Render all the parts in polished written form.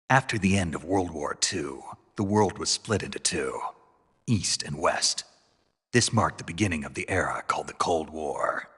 After the end of World War II, the world was split into two, East and West. This marked the beginning of the era called the Cold War.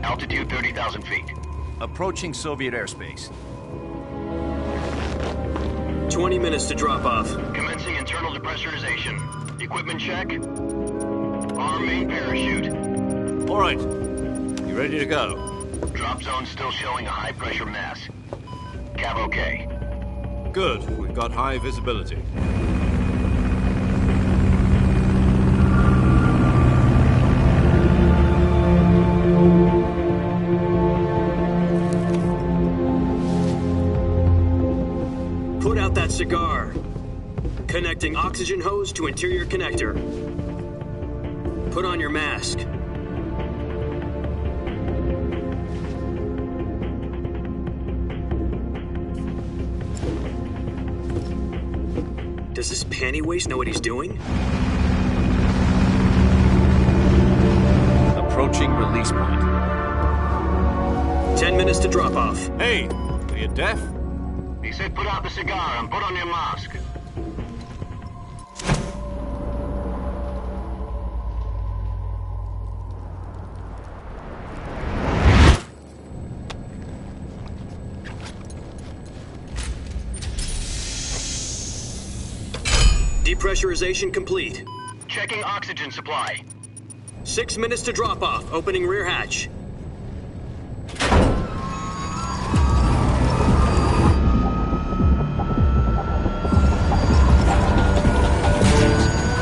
Altitude 30,000 feet. Approaching Soviet airspace. 20 minutes to drop off. Commencing internal depressurization. Equipment check. Arm main parachute. All right. You ready to go? Drop zone still showing a high pressure mass. Cav okay. Good. We've got high visibility. Put out that cigar. Connecting oxygen hose to interior connector. Put on your mask. Does this panty waste know what he's doing? Approaching release point. 10 minutes to drop off. Hey, are you deaf? He said put out the cigar and put on your mask. Depressurization complete. Checking oxygen supply. 6 minutes to drop off. Opening rear hatch.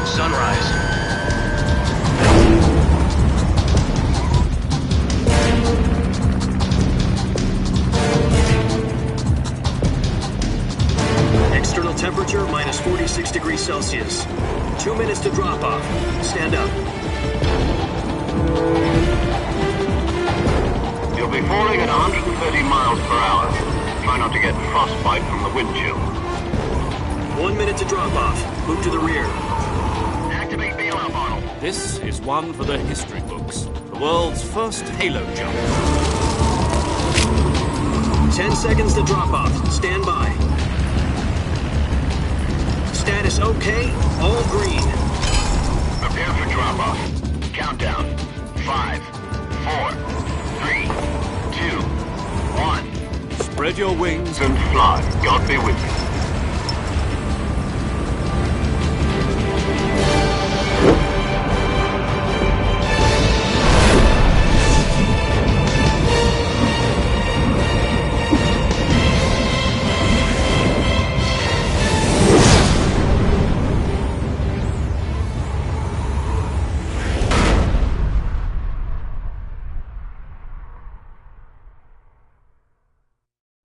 Sunrise. External temperature minus 46 degrees Celsius. 2 minutes to drop off. Stand up. You'll be falling at 130 miles per hour. Try not to get frostbite from the wind chill. 1 minute to drop off. Move to the rear. Activate bailout model. This is one for the history books. The world's first halo jump. 10 seconds to drop off. Stand by. Status okay. All green. Prepare for drop-off. Countdown. 5, 4, 3, 2, 1. Spread your wings And fly. God be with you.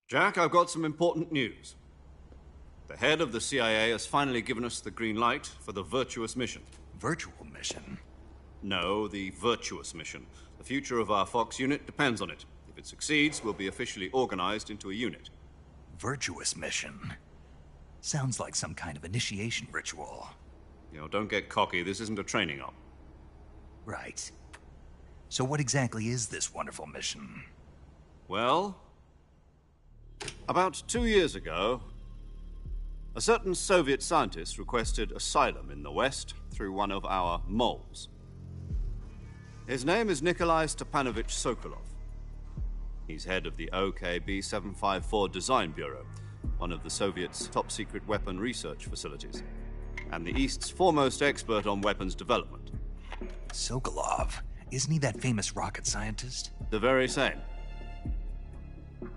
Jack, I've got some important news. The head of the CIA has finally given us the green light for the virtuous mission. Virtual mission? No, the virtuous mission. The future of our Fox unit depends on it. If it succeeds, we'll be officially organized into a unit. Virtuous mission? Sounds like some kind of initiation ritual. You know, don't get cocky. This isn't a training op. Right. So what exactly is this wonderful mission? Well, about 2 years ago, a certain Soviet scientist requested asylum in the West through one of our moles. His name is Nikolai Stepanovich Sokolov. He's head of the OKB 754 Design Bureau, one of the Soviets' top-secret weapon research facilities, and the East's foremost expert on weapons development. Sokolov? Isn't he that famous rocket scientist? The very same.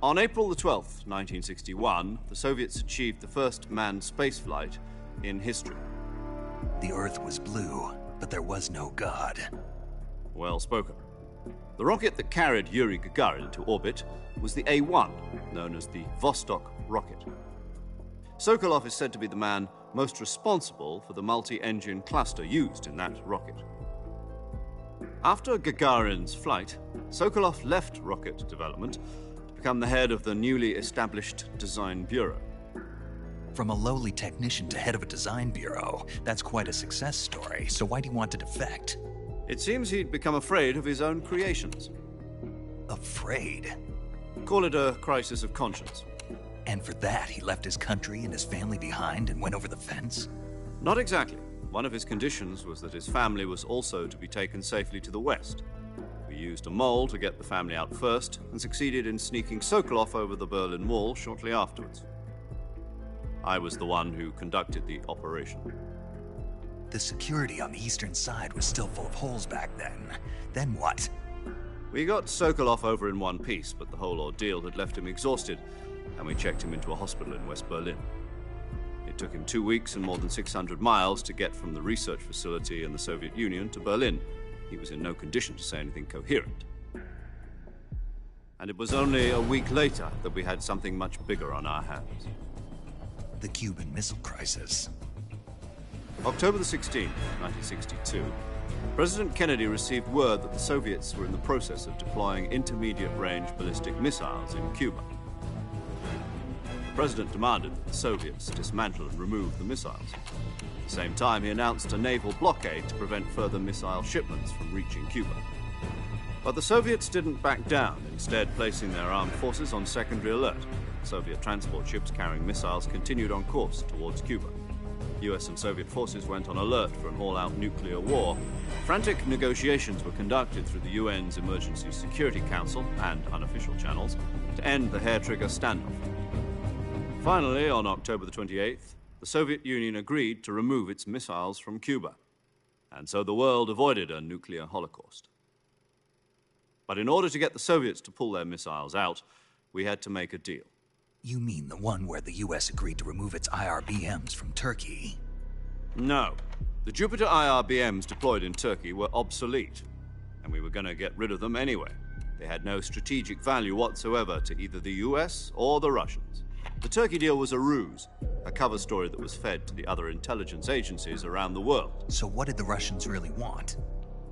On April the 12th, 1961, the Soviets achieved the first manned spaceflight in history. The Earth was blue, but there was no God. Well spoken. The rocket that carried Yuri Gagarin to orbit was the A-1, known as the Vostok rocket. Sokolov is said to be the man most responsible for the multi-engine cluster used in that rocket. After Gagarin's flight, Sokolov left rocket development to become the head of the newly established Design Bureau. From a lowly technician to head of a design bureau, that's quite a success story, so why'd he want to defect? It seems he'd become afraid of his own creations. Afraid? Call it a crisis of conscience. And for that, he left his country and his family behind and went over the fence? Not exactly. One of his conditions was that his family was also to be taken safely to the west. We used a mole to get the family out first and succeeded in sneaking Sokolov over the Berlin Wall shortly afterwards. I was the one who conducted the operation. The security on the eastern side was still full of holes back then. Then what? We got Sokolov over in one piece, but the whole ordeal had left him exhausted, and we checked him into a hospital in West Berlin. It took him 2 weeks and more than 600 miles to get from the research facility in the Soviet Union to Berlin. He was in no condition to say anything coherent. And it was only a week later that we had something much bigger on our hands. The Cuban Missile Crisis. October the 16th, 1962, President Kennedy received word that the Soviets were in the process of deploying intermediate-range ballistic missiles in Cuba. The President demanded that the Soviets dismantle and remove the missiles. At the same time, he announced a naval blockade to prevent further missile shipments from reaching Cuba. But the Soviets didn't back down, instead placing their armed forces on secondary alert. Soviet transport ships carrying missiles continued on course towards Cuba. US and Soviet forces went on alert for an all-out nuclear war. Frantic negotiations were conducted through the UN's Emergency Security Council and unofficial channels to end the hair-trigger standoff. Finally, on October the 28th, the Soviet Union agreed to remove its missiles from Cuba, and so the world avoided a nuclear holocaust. But in order to get the Soviets to pull their missiles out, we had to make a deal. You mean the one where the US agreed to remove its IRBMs from Turkey? No. The Jupiter IRBMs deployed in Turkey were obsolete, and we were going to get rid of them anyway. They had no strategic value whatsoever to either the US or the Russians. The Turkey deal was a ruse, a cover story that was fed to the other intelligence agencies around the world. So what did the Russians really want?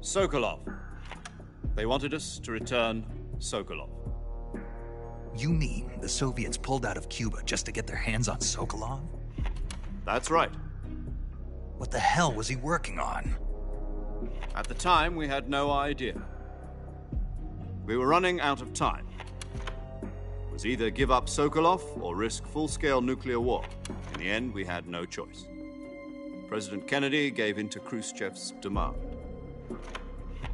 Sokolov. They wanted us to return Sokolov. You mean the Soviets pulled out of Cuba just to get their hands on Sokolov? That's right. What the hell was he working on? At the time, we had no idea. We were running out of time. It was either give up Sokolov or risk full-scale nuclear war. In the end, we had no choice. President Kennedy gave in to Khrushchev's demand.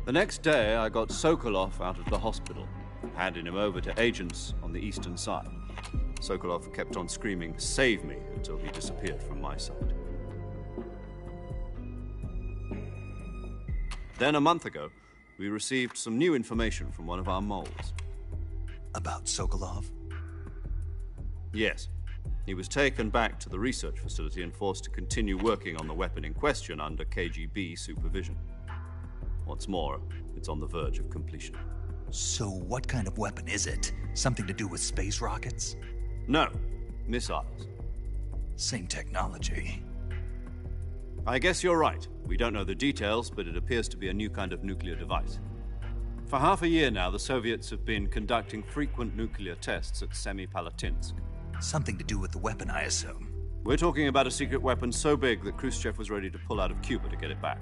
The next day, I got Sokolov out of the hospital, handing him over to agents on the eastern side. Sokolov kept on screaming, "Save me," until he disappeared from my sight. Then a month ago, we received some new information from one of our moles. About Sokolov? Yes. He was taken back to the research facility and forced to continue working on the weapon in question under KGB supervision. What's more, it's on the verge of completion. So what kind of weapon is it? Something to do with space rockets? No, missiles. Same technology. I guess you're right. We don't know the details, but it appears to be a new kind of nuclear device. For half a year now, the Soviets have been conducting frequent nuclear tests at Semipalatinsk. Something to do with the weapon, I assume. We're talking about a secret weapon so big that Khrushchev was ready to pull out of Cuba to get it back.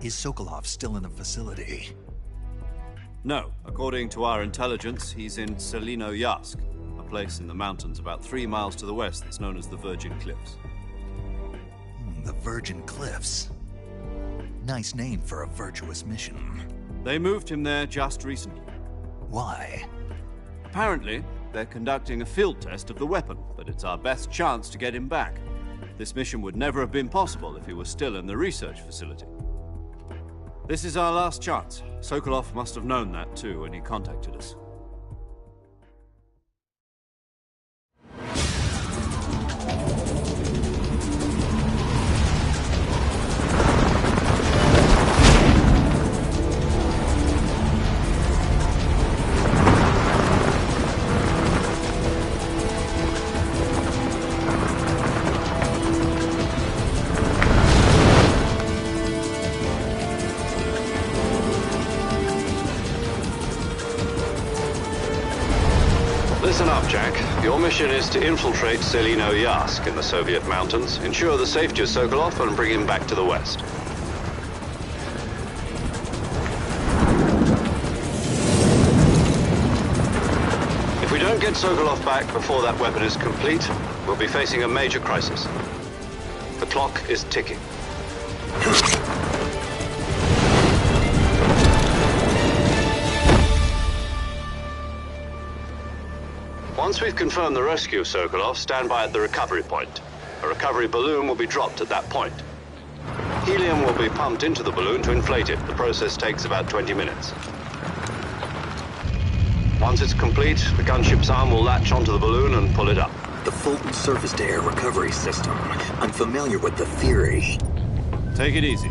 Is Sokolov still in the facility? No. According to our intelligence, he's in Selinoyarsk, a place in the mountains about 3 miles to the west that's known as the Virgin Cliffs. The Virgin Cliffs. Nice name for a virtuous mission. They moved him there just recently. Why? Apparently, they're conducting a field test of the weapon, but it's our best chance to get him back. This mission would never have been possible if he was still in the research facility. This is our last chance. Sokolov must have known that too when he contacted us. Listen up, Jack. Your mission is to infiltrate Selino Yask in the Soviet mountains, ensure the safety of Sokolov, and bring him back to the West. If we don't get Sokolov back before that weapon is complete, we'll be facing a major crisis. The clock is ticking. Once we've confirmed the rescue of Sokolov, stand by at the recovery point. A recovery balloon will be dropped at that point. Helium will be pumped into the balloon to inflate it. The process takes about 20 minutes. Once it's complete, the gunship's arm will latch onto the balloon and pull it up. The Fulton surface-to-air recovery system. I'm familiar with the theory. Take it easy.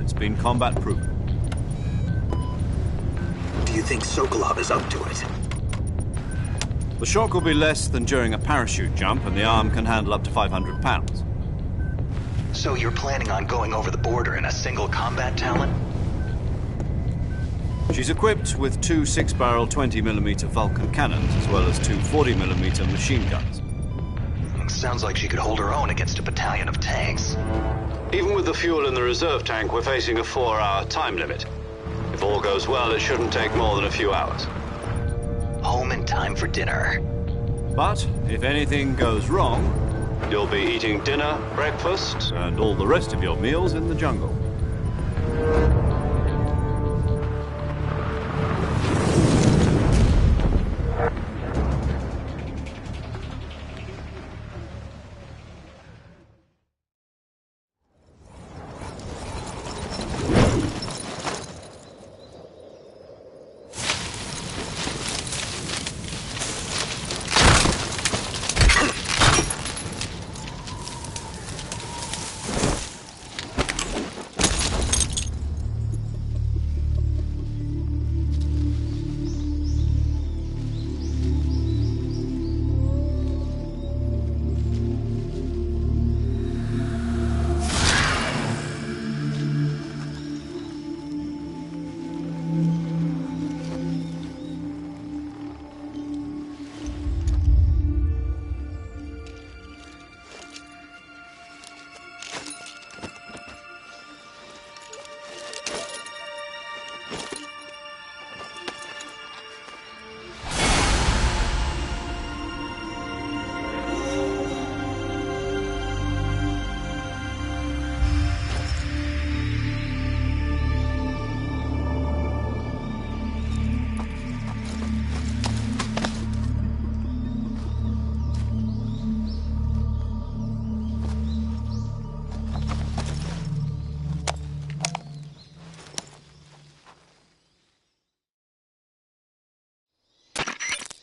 It's been combat-proven. Do you think Sokolov is up to it? The shock will be less than during a parachute jump, and the arm can handle up to 500 pounds. So you're planning on going over the border in a single combat Talon? She's equipped with two 6-barrel 20mm Vulcan cannons, as well as two 40mm machine guns. Sounds like she could hold her own against a battalion of tanks. Even with the fuel in the reserve tank, we're facing a 4-hour time limit. If all goes well, it shouldn't take more than a few hours. Home in time for dinner. But if anything goes wrong, You'll be eating dinner, breakfast, and all the rest of your meals in the jungle.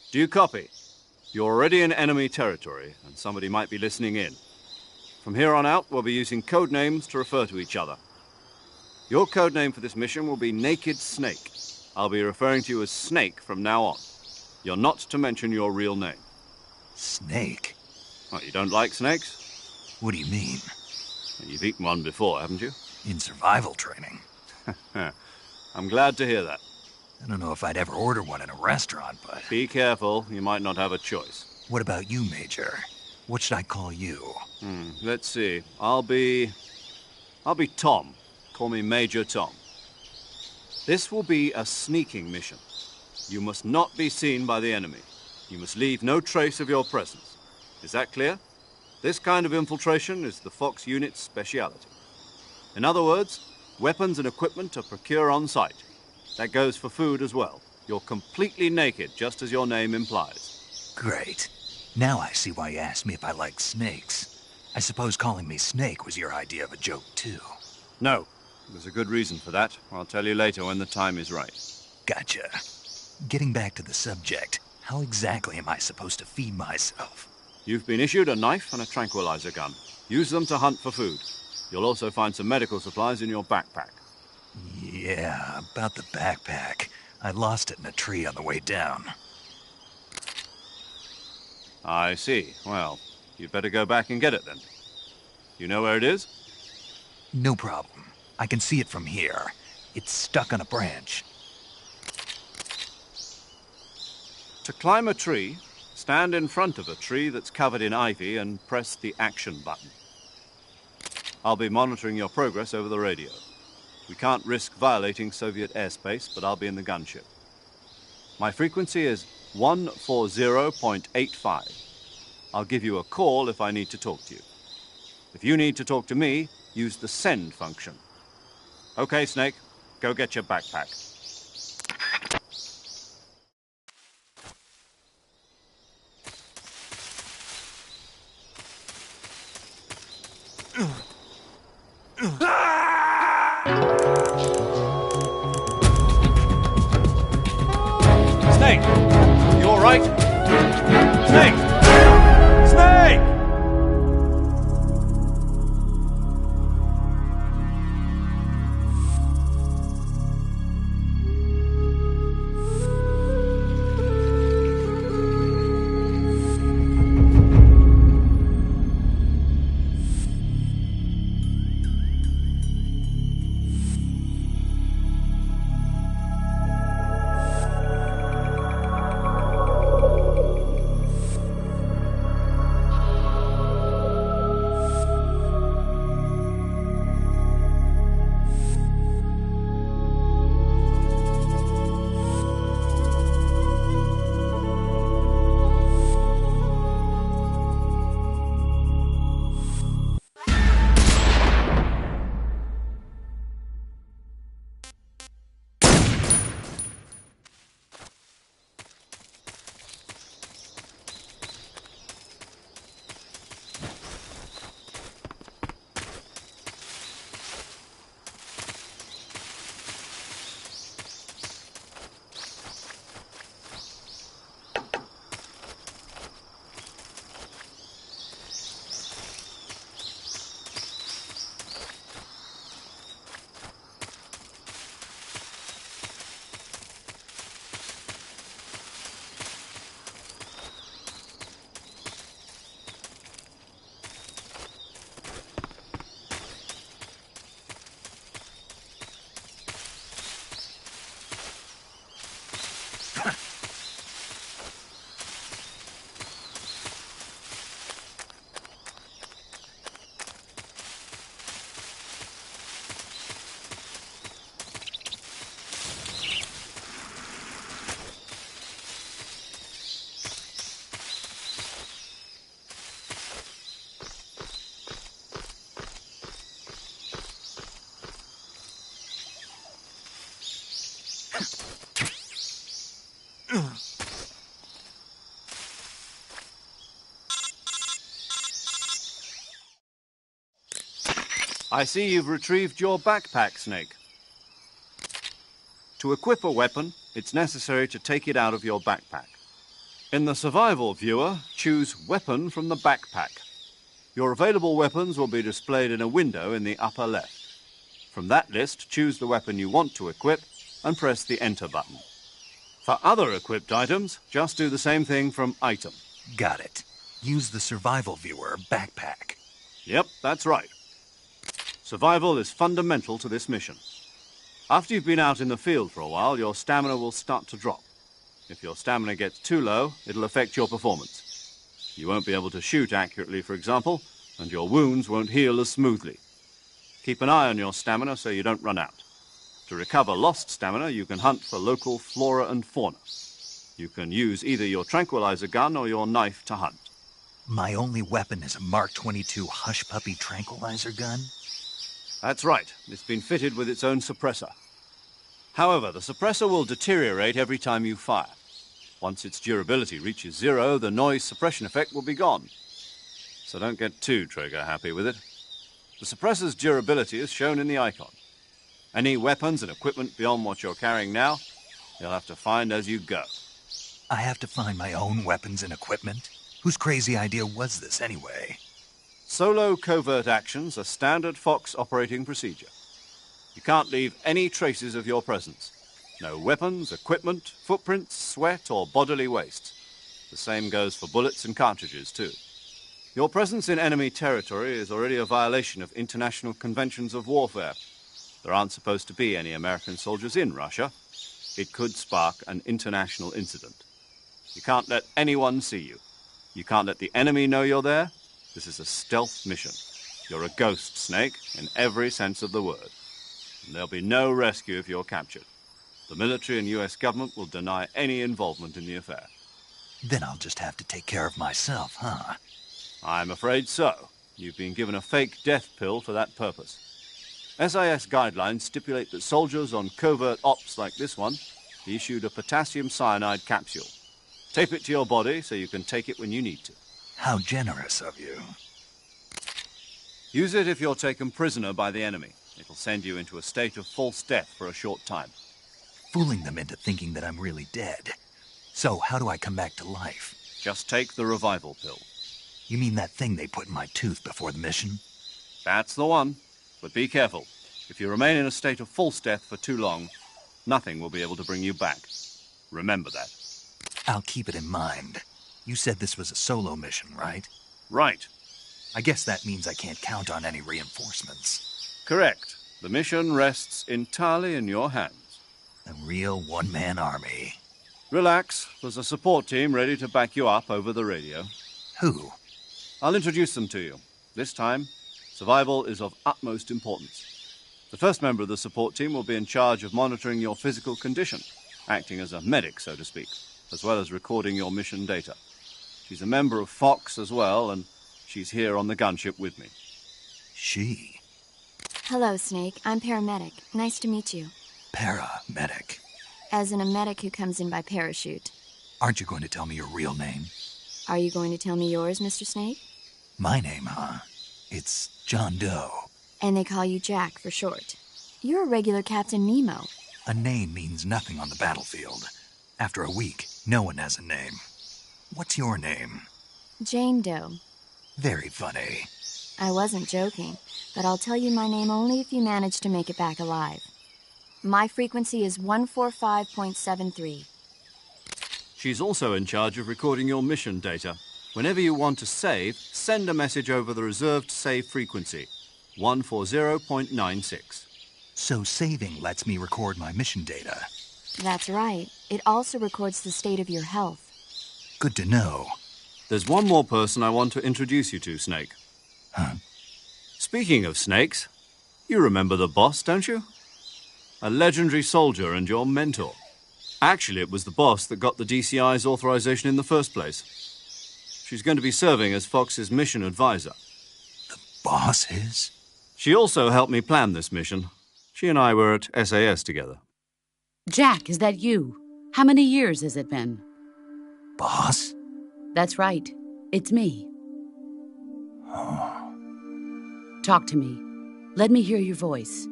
Do you copy? You're already in enemy territory, and somebody might be listening in. From here on out, we'll be using code names to refer to each other. Your code name for this mission will be Naked Snake. I'll be referring to you as Snake from now on. You're not to mention your real name. Snake? Oh, you don't like snakes? What do you mean? You've eaten one before, haven't you? In survival training. I'm glad to hear that. I don't know if I'd ever order one in a restaurant, but... Be careful, you might not have a choice. What about you, Major? What should I call you? Let's see. I'll be Tom. Call me Major Tom. This will be a sneaking mission. You must not be seen by the enemy. You must leave no trace of your presence. Is that clear? This kind of infiltration is the Fox unit's speciality. In other words, weapons and equipment are procured on site. That goes for food as well. You're completely naked, just as your name implies. Great. Now I see why you asked me if I like snakes. I suppose calling me Snake was your idea of a joke, too. No. There's a good reason for that. I'll tell you later when the time is right. Gotcha. Getting back to the subject, how exactly am I supposed to feed myself? You've been issued a knife and a tranquilizer gun. Use them to hunt for food. You'll also find some medical supplies in your backpack. Yeah, about the backpack. I lost it in a tree on the way down. I see. Well, you'd better go back and get it then. You know where it is? No problem. I can see it from here. It's stuck on a branch. To climb a tree, stand in front of a tree that's covered in ivy and press the action button. I'll be monitoring your progress over the radio. We can't risk violating Soviet airspace, but I'll be in the gunship. My frequency is 140.85. I'll give you a call if I need to talk to you. If you need to talk to me, use the send function. Okay, Snake, go get your backpack. Snake! You all right? Snake! Snake! I see you've retrieved your backpack, Snake. To equip a weapon, it's necessary to take it out of your backpack. In the survival viewer, choose Weapon from the backpack. Your available weapons will be displayed in a window in the upper left. From that list, choose the weapon you want to equip and press the Enter button. For other equipped items, just do the same thing from Item. Got it. Use the survival viewer backpack. Yep, that's right. Survival is fundamental to this mission. After you've been out in the field for a while, your stamina will start to drop. If your stamina gets too low, it'll affect your performance. You won't be able to shoot accurately, for example, and your wounds won't heal as smoothly. Keep an eye on your stamina so you don't run out. To recover lost stamina, you can hunt for local flora and fauna. You can use either your tranquilizer gun or your knife to hunt. My only weapon is a Mark 22 Hush Puppy tranquilizer gun? That's right. It's been fitted with its own suppressor. However, the suppressor will deteriorate every time you fire. Once its durability reaches 0, the noise suppression effect will be gone. So don't get too trigger happy with it. The suppressor's durability is shown in the icon. Any weapons and equipment beyond what you're carrying now, you'll have to find as you go. I have to find my own weapons and equipment? Whose crazy idea was this anyway? Solo covert actions are standard Fox operating procedure. You can't leave any traces of your presence. No weapons, equipment, footprints, sweat, or bodily waste. The same goes for bullets and cartridges, too. Your presence in enemy territory is already a violation of international conventions of warfare. There aren't supposed to be any American soldiers in Russia. It could spark an international incident. You can't let anyone see you. You can't let the enemy know you're there. This is a stealth mission. You're a ghost, Snake, in every sense of the word. And there'll be no rescue if you're captured. The military and US government will deny any involvement in the affair. Then I'll just have to take care of myself, huh? I'm afraid so. You've been given a fake death pill for that purpose. SIS guidelines stipulate that soldiers on covert ops like this one be issued a potassium cyanide capsule. Tape it to your body so you can take it when you need to. How generous of you. Use it if you're taken prisoner by the enemy. It'll send you into a state of false death for a short time. Fooling them into thinking that I'm really dead. So, how do I come back to life? Just take the revival pill. You mean that thing they put in my tooth before the mission? That's the one. But be careful. If you remain in a state of false death for too long, nothing will be able to bring you back. Remember that. I'll keep it in mind. You said this was a solo mission, right? Right. I guess that means I can't count on any reinforcements. Correct. The mission rests entirely in your hands. A real one-man army. Relax. There's a support team ready to back you up over the radio. Who? I'll introduce them to you. This time, survival is of utmost importance. The first member of the support team will be in charge of monitoring your physical condition, acting as a medic, so to speak, as well as recording your mission data. She's a member of Fox as well, and she's here on the gunship with me. She? Hello, Snake. I'm paramedic. Nice to meet you. Paramedic. As in a medic who comes in by parachute. Aren't you going to tell me your real name? Are you going to tell me yours, Mr. Snake? My name, huh? It's John Doe. And they call you Jack for short. You're a regular Captain Nemo. A name means nothing on the battlefield. After a week, no one has a name. What's your name? Jane Doe. Very funny. I wasn't joking, but I'll tell you my name only if you manage to make it back alive. My frequency is 145.73. She's also in charge of recording your mission data. Whenever you want to save, send a message over the reserved save frequency, 140.96. So saving lets me record my mission data. That's right. It also records the state of your health. Good to know. There's one more person I want to introduce you to, Snake. Huh? Speaking of snakes, you remember the boss, don't you? A legendary soldier and your mentor. Actually, it was the boss that got the DCI's authorization in the first place. She's going to be serving as Fox's mission advisor. The boss is? She also helped me plan this mission. She and I were at SAS together. Jack, is that you? How many years has it been? Boss? That's right. It's me. Talk to me. Let me hear your voice.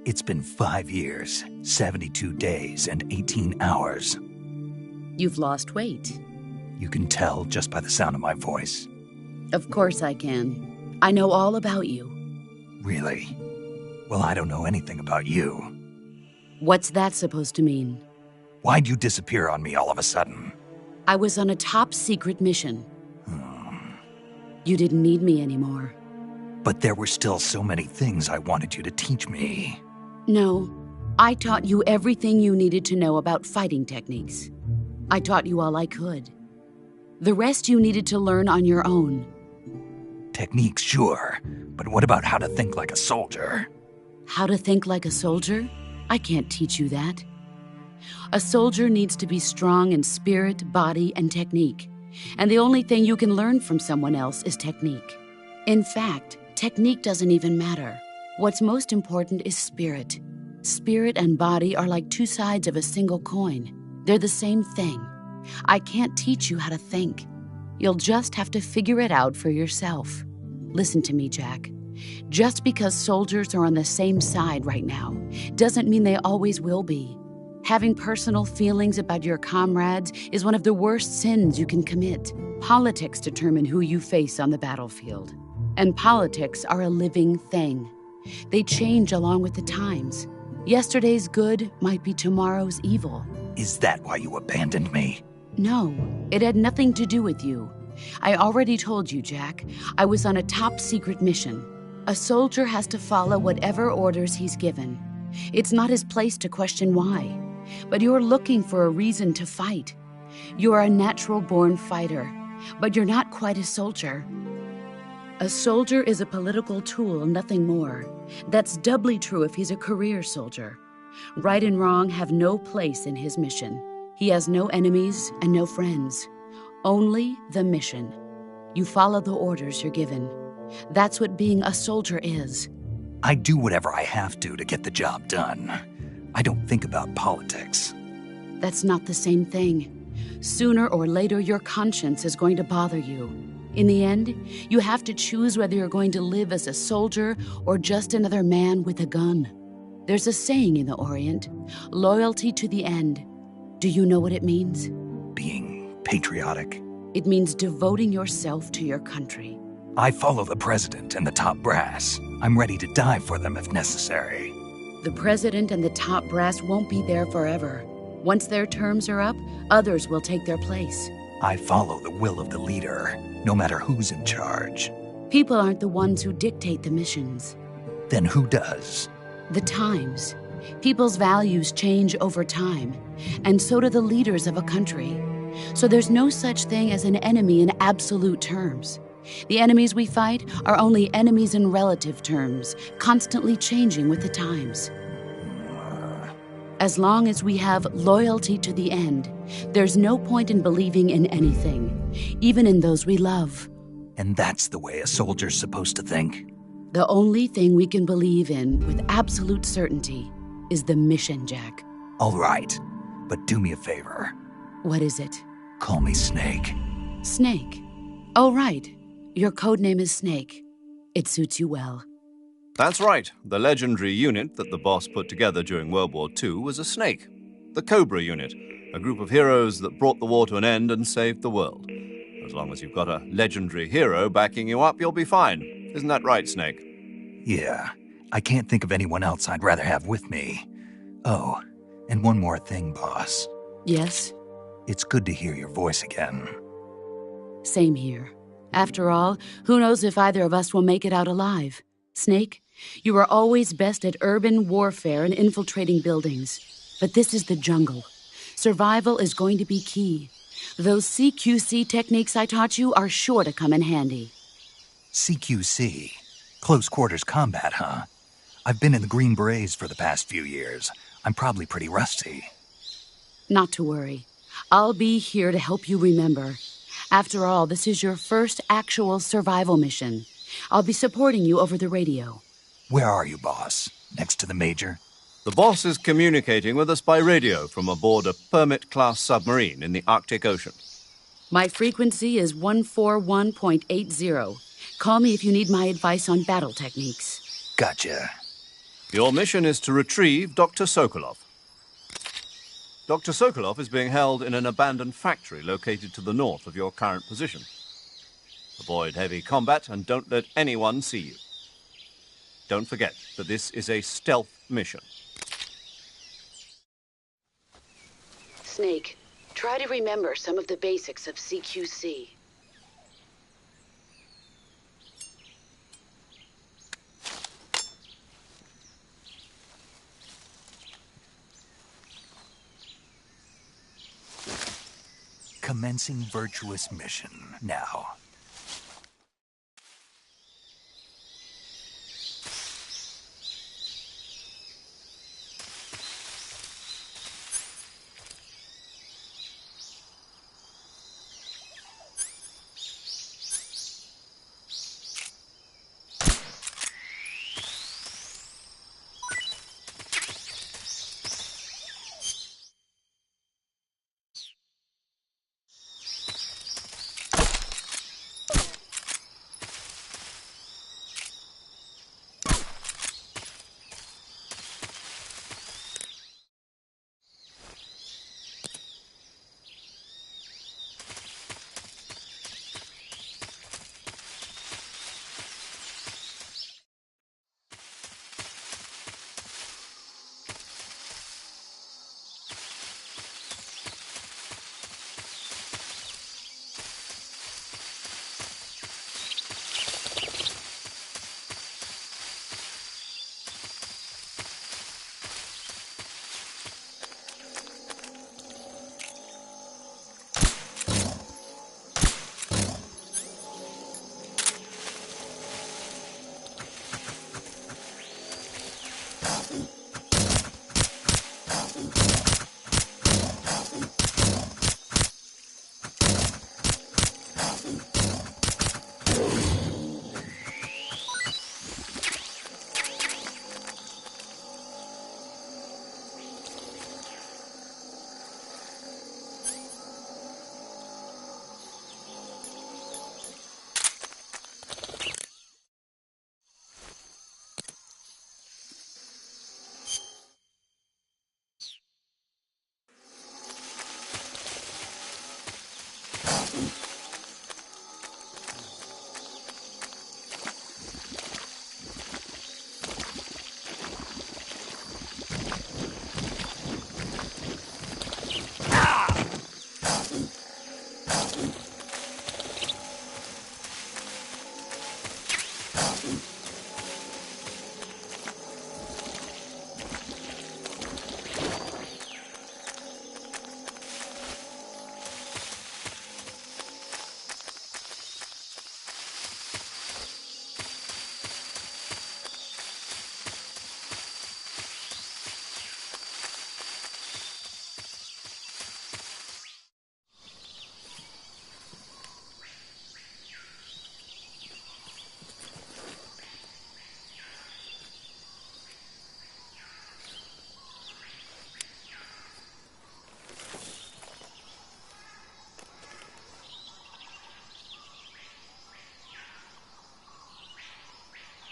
It's been 5 years, 72 days, and 18 hours. You've lost weight. You can tell just by the sound of my voice. Of course I can. I know all about you. Really? Well, I don't know anything about you. What's that supposed to mean? Why'd you disappear on me all of a sudden? I was on a top-secret mission. You didn't need me anymore. But there were still so many things I wanted you to teach me. No, I taught you everything you needed to know about fighting techniques. I taught you all I could. The rest you needed to learn on your own. Techniques, sure. But what about how to think like a soldier? How to think like a soldier? I can't teach you that. A soldier needs to be strong in spirit, body, and technique. And the only thing you can learn from someone else is technique. In fact, technique doesn't even matter. What's most important is spirit. Spirit and body are like two sides of a single coin. They're the same thing. I can't teach you how to think. You'll just have to figure it out for yourself. Listen to me, Jack. Just because soldiers are on the same side right now doesn't mean they always will be. Having personal feelings about your comrades is one of the worst sins you can commit. Politics determine who you face on the battlefield. And politics are a living thing. They change along with the times. Yesterday's good might be tomorrow's evil. Is that why you abandoned me? No, it had nothing to do with you. I already told you, Jack. I was on a top-secret mission. A soldier has to follow whatever orders he's given. It's not his place to question why. But you're looking for a reason to fight. You are a natural-born fighter, but you're not quite a soldier. A soldier is a political tool, nothing more. That's doubly true if he's a career soldier. Right and wrong have no place in his mission. He has no enemies and no friends. Only the mission. You follow the orders you're given. That's what being a soldier is. I do whatever I have to get the job done. I don't think about politics. That's not the same thing. Sooner or later, your conscience is going to bother you. In the end, you have to choose whether you're going to live as a soldier or just another man with a gun. There's a saying in the Orient, loyalty to the end. Do you know what it means? Being patriotic. It means devoting yourself to your country. I follow the president and the top brass. I'm ready to die for them if necessary. The president and the top brass won't be there forever. Once their terms are up, others will take their place. I follow the will of the leader, no matter who's in charge. People aren't the ones who dictate the missions. Then who does? The times. People's values change over time, and so do the leaders of a country. So there's no such thing as an enemy in absolute terms. The enemies we fight are only enemies in relative terms, constantly changing with the times. As long as we have loyalty to the end, there's no point in believing in anything, even in those we love. And that's the way a soldier's supposed to think? The only thing we can believe in with absolute certainty is the mission, Jack. All right, but do me a favor. What is it? Call me Snake. Snake? Oh, right. Your codename is Snake. It suits you well. That's right. The legendary unit that the boss put together during World War II was a snake. The Cobra unit, a group of heroes that brought the war to an end and saved the world. As long as you've got a legendary hero backing you up, you'll be fine. Isn't that right, Snake? Yeah, I can't think of anyone else I'd rather have with me. Oh, and one more thing, boss. Yes? It's good to hear your voice again. Same here. After all, who knows if either of us will make it out alive? Snake, you are always best at urban warfare and infiltrating buildings. But this is the jungle. Survival is going to be key. Those CQC techniques I taught you are sure to come in handy. CQC? Close quarters combat, huh? I've been in the Green Berets for the past few years. I'm probably pretty rusty. Not to worry. I'll be here to help you remember. After all, this is your first actual survival mission. I'll be supporting you over the radio. Where are you, boss? Next to the Major? The boss is communicating with us by radio from aboard a Permit-class submarine in the Arctic Ocean. My frequency is 141.80. Call me if you need my advice on battle techniques. Gotcha. Your mission is to retrieve Dr. Sokolov. Dr. Sokolov is being held in an abandoned factory located to the north of your current position. Avoid heavy combat and don't let anyone see you. Don't forget that this is a stealth mission. Snake, try to remember some of the basics of CQC. Commencing virtuous mission now.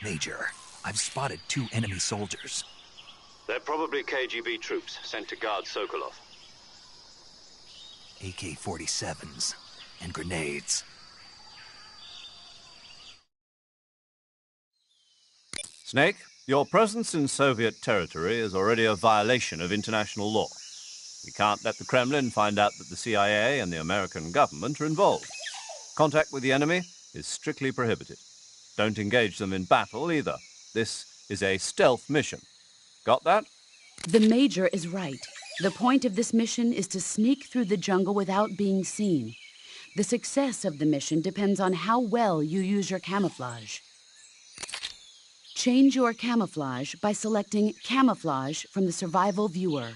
Major, I've spotted 2 enemy soldiers. They're probably KGB troops sent to guard Sokolov. AK-47s and grenades. Snake, your presence in Soviet territory is already a violation of international law. We can't let the Kremlin find out that the CIA and the American government are involved. Contact with the enemy is strictly prohibited. Don't engage them in battle either. This is a stealth mission. Got that? The Major is right. The point of this mission is to sneak through the jungle without being seen. The success of the mission depends on how well you use your camouflage. Change your camouflage by selecting Camouflage from the Survival Viewer.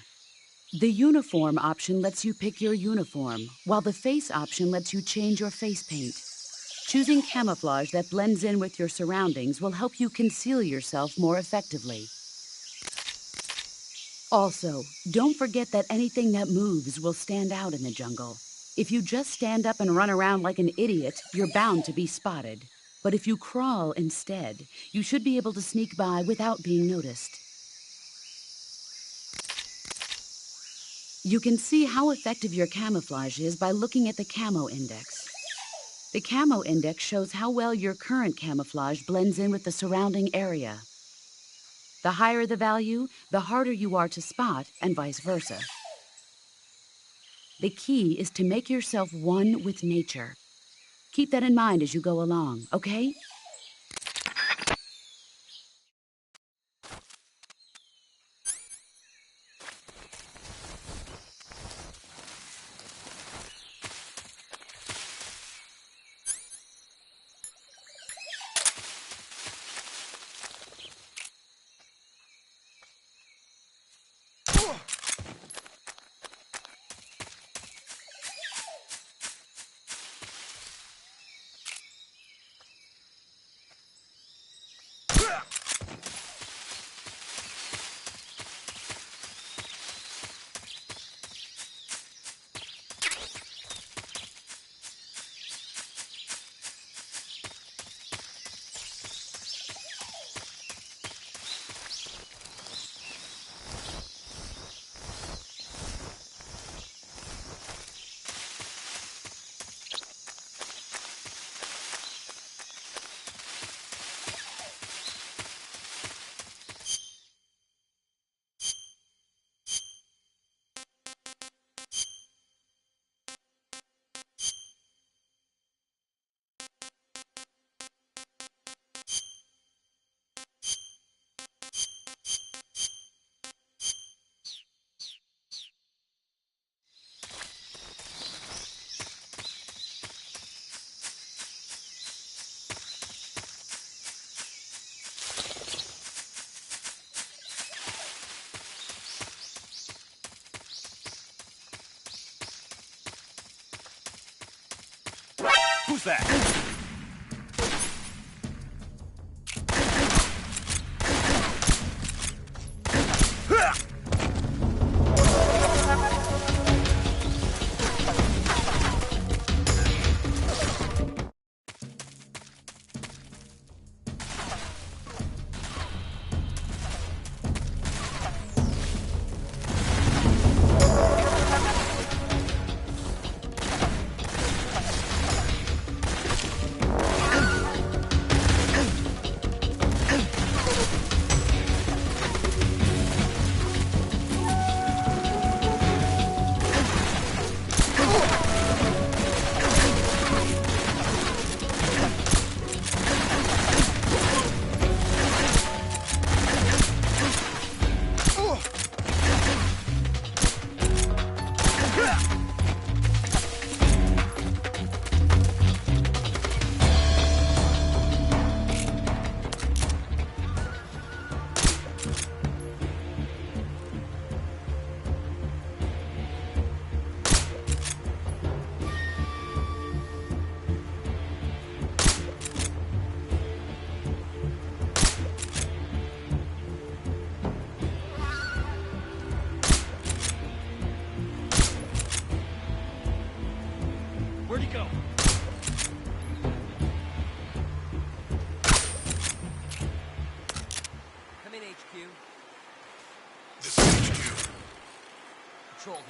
The Uniform option lets you pick your uniform, while the Face option lets you change your face paint. Choosing camouflage that blends in with your surroundings will help you conceal yourself more effectively. Also, don't forget that anything that moves will stand out in the jungle. If you just stand up and run around like an idiot, you're bound to be spotted. But if you crawl instead, you should be able to sneak by without being noticed. You can see how effective your camouflage is by looking at the Camo Index. The Camo Index shows how well your current camouflage blends in with the surrounding area. The higher the value, the harder you are to spot, and vice versa. The key is to make yourself one with nature. Keep that in mind as you go along, okay? Who's that?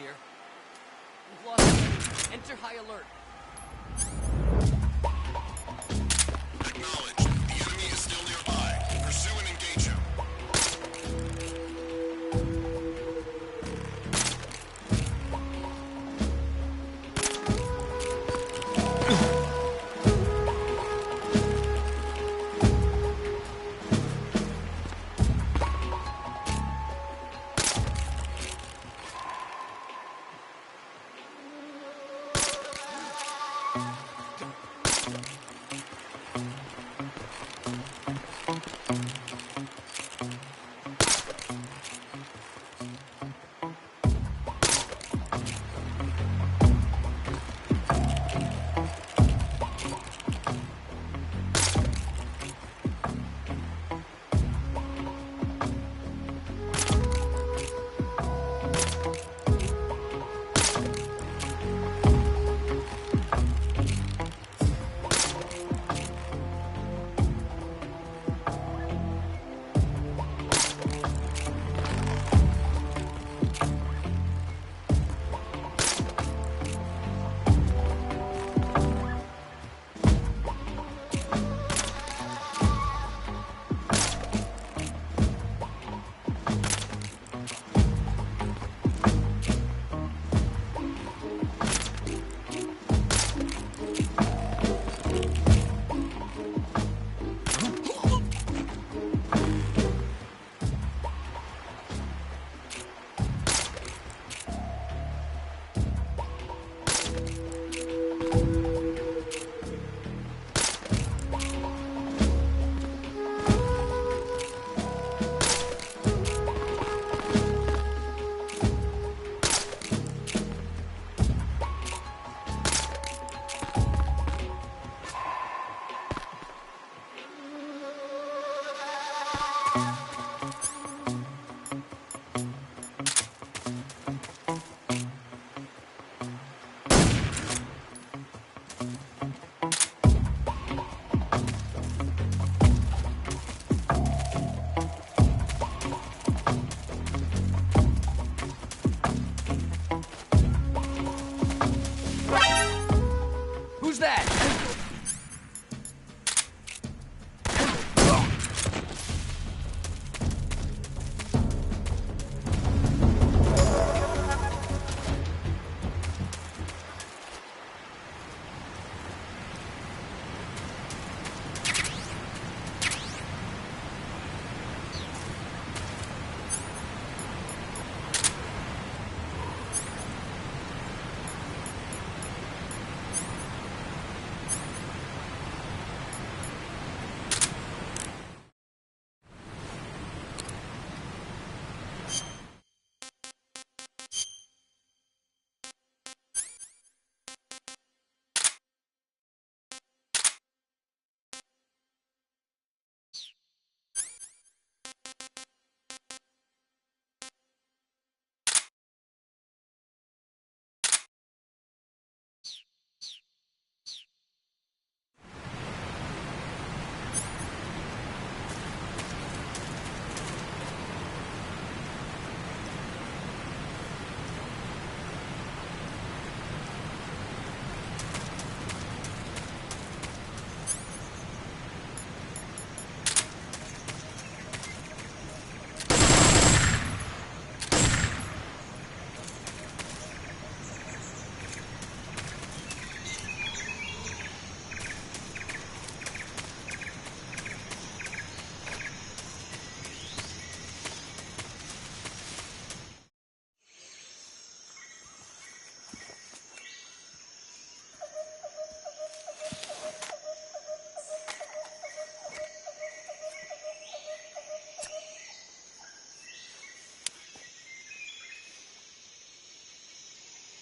here. We've lost. Enter high alert. Acknowledged. The enemy is still nearby. Pursue and engage him. Who's that?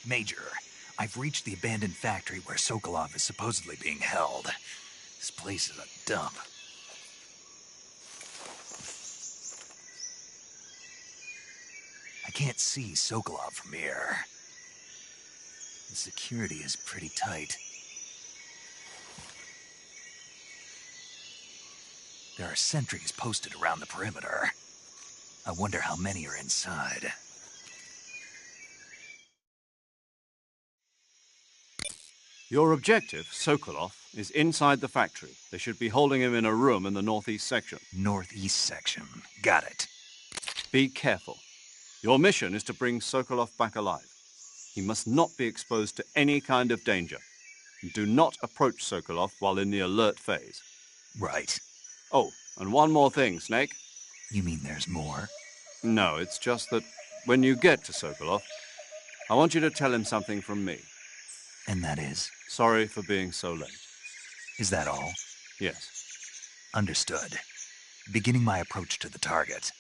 Major, I've reached the abandoned factory where Sokolov is supposedly being held. This place is a dump. I can't see Sokolov from here. The security is pretty tight. There are sentries posted around the perimeter. I wonder how many are inside. Your objective, Sokolov, is inside the factory. They should be holding him in a room in the northeast section. Northeast section. Got it. Be careful. Your mission is to bring Sokolov back alive. He must not be exposed to any kind of danger. Do not approach Sokolov while in the alert phase. Right. Oh, and one more thing, Snake. You mean there's more? No, it's just that when you get to Sokolov, I want you to tell him something from me. And that is? Sorry for being so late. Is that all? Yes. Understood. Beginning my approach to the target.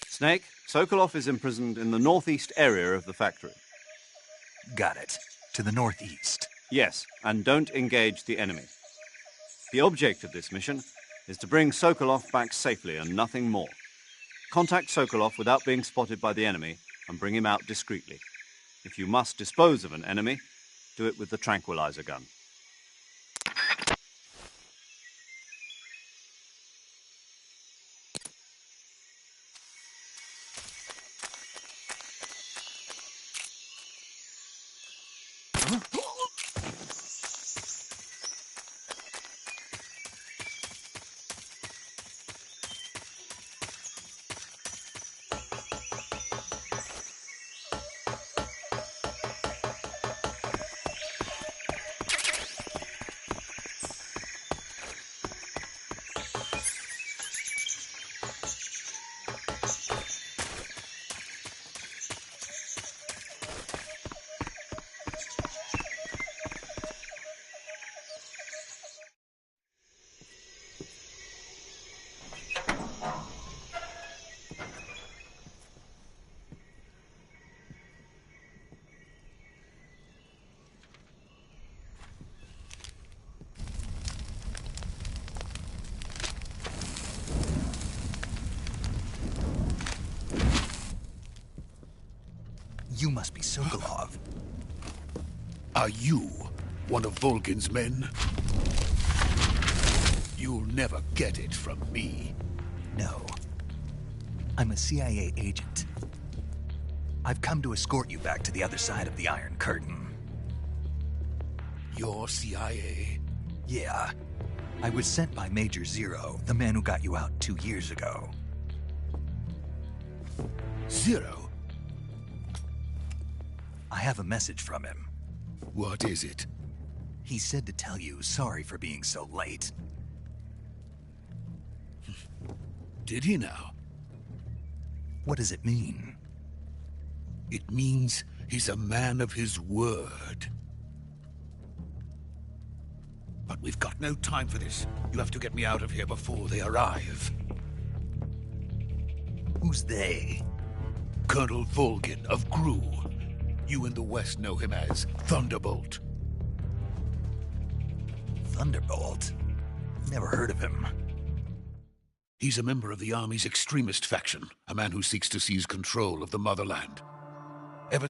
Snake, Sokolov is imprisoned in the northeast area of the factory. Got it. To the northeast. Yes, and don't engage the enemy. The object of this mission is to bring Sokolov back safely and nothing more. Contact Sokolov without being spotted by the enemy and bring him out discreetly. If you must dispose of an enemy, do it with the tranquilizer gun. You must be Sokolov. Are you one of Volgin's men? You'll never get it from me. No. I'm a CIA agent. I've come to escort you back to the other side of the Iron Curtain. You're CIA? Yeah. I was sent by Major Zero, the man who got you out 2 years ago. Zero? I have a message from him. What is it? He said to tell you sorry for being so late. Did he now? What does it mean? It means he's a man of his word. But we've got no time for this. You have to get me out of here before they arrive. Who's they? Colonel Volgin of Gru. You in the West know him as Thunderbolt. Thunderbolt? Never heard of him. He's a member of the Army's extremist faction, a man who seeks to seize control of the motherland. Ever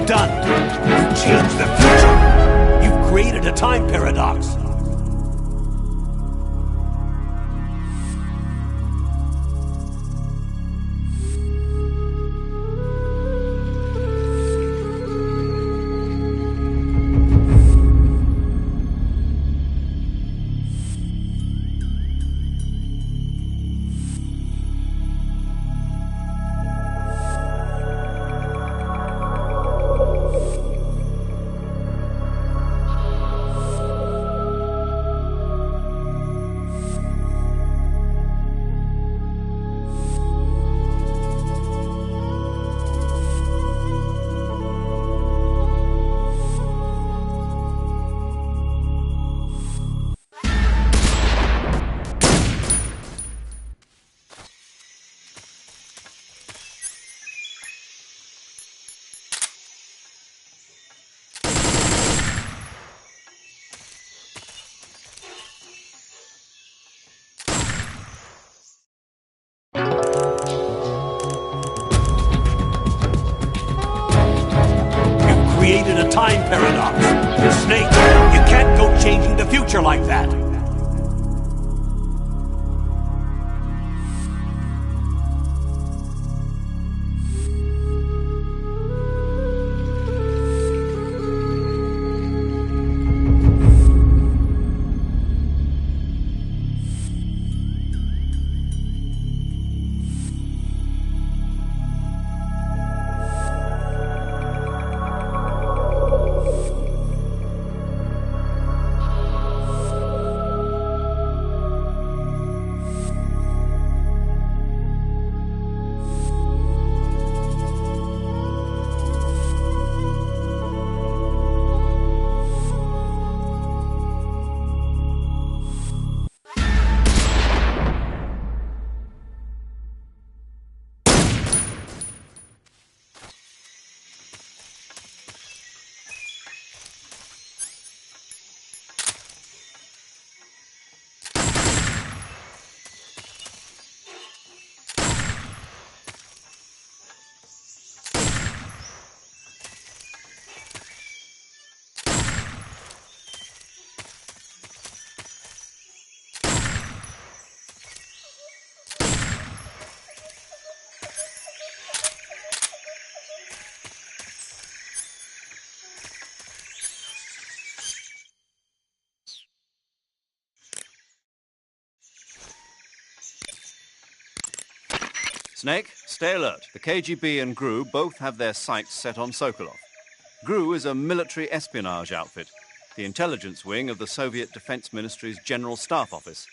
you done? You changed the future! You've created a time paradox! Created a time paradox. Snake, you can't go changing the future like that. Snake, stay alert. The KGB and GRU both have their sights set on Sokolov. GRU is a military espionage outfit, the intelligence wing of the Soviet Defense Ministry's General Staff Office.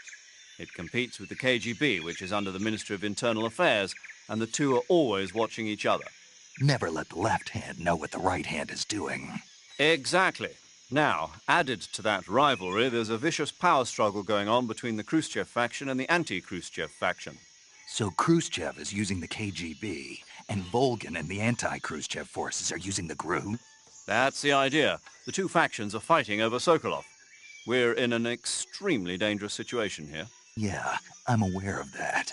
It competes with the KGB, which is under the Ministry of Internal Affairs, and the two are always watching each other. Never let the left hand know what the right hand is doing. Exactly. Now, added to that rivalry, there's a vicious power struggle going on between the Khrushchev faction and the anti-Khrushchev faction. So Khrushchev is using the KGB, and Volgin and the anti-Khrushchev forces are using the GRU? That's the idea. The two factions are fighting over Sokolov. We're in an extremely dangerous situation here. Yeah, I'm aware of that.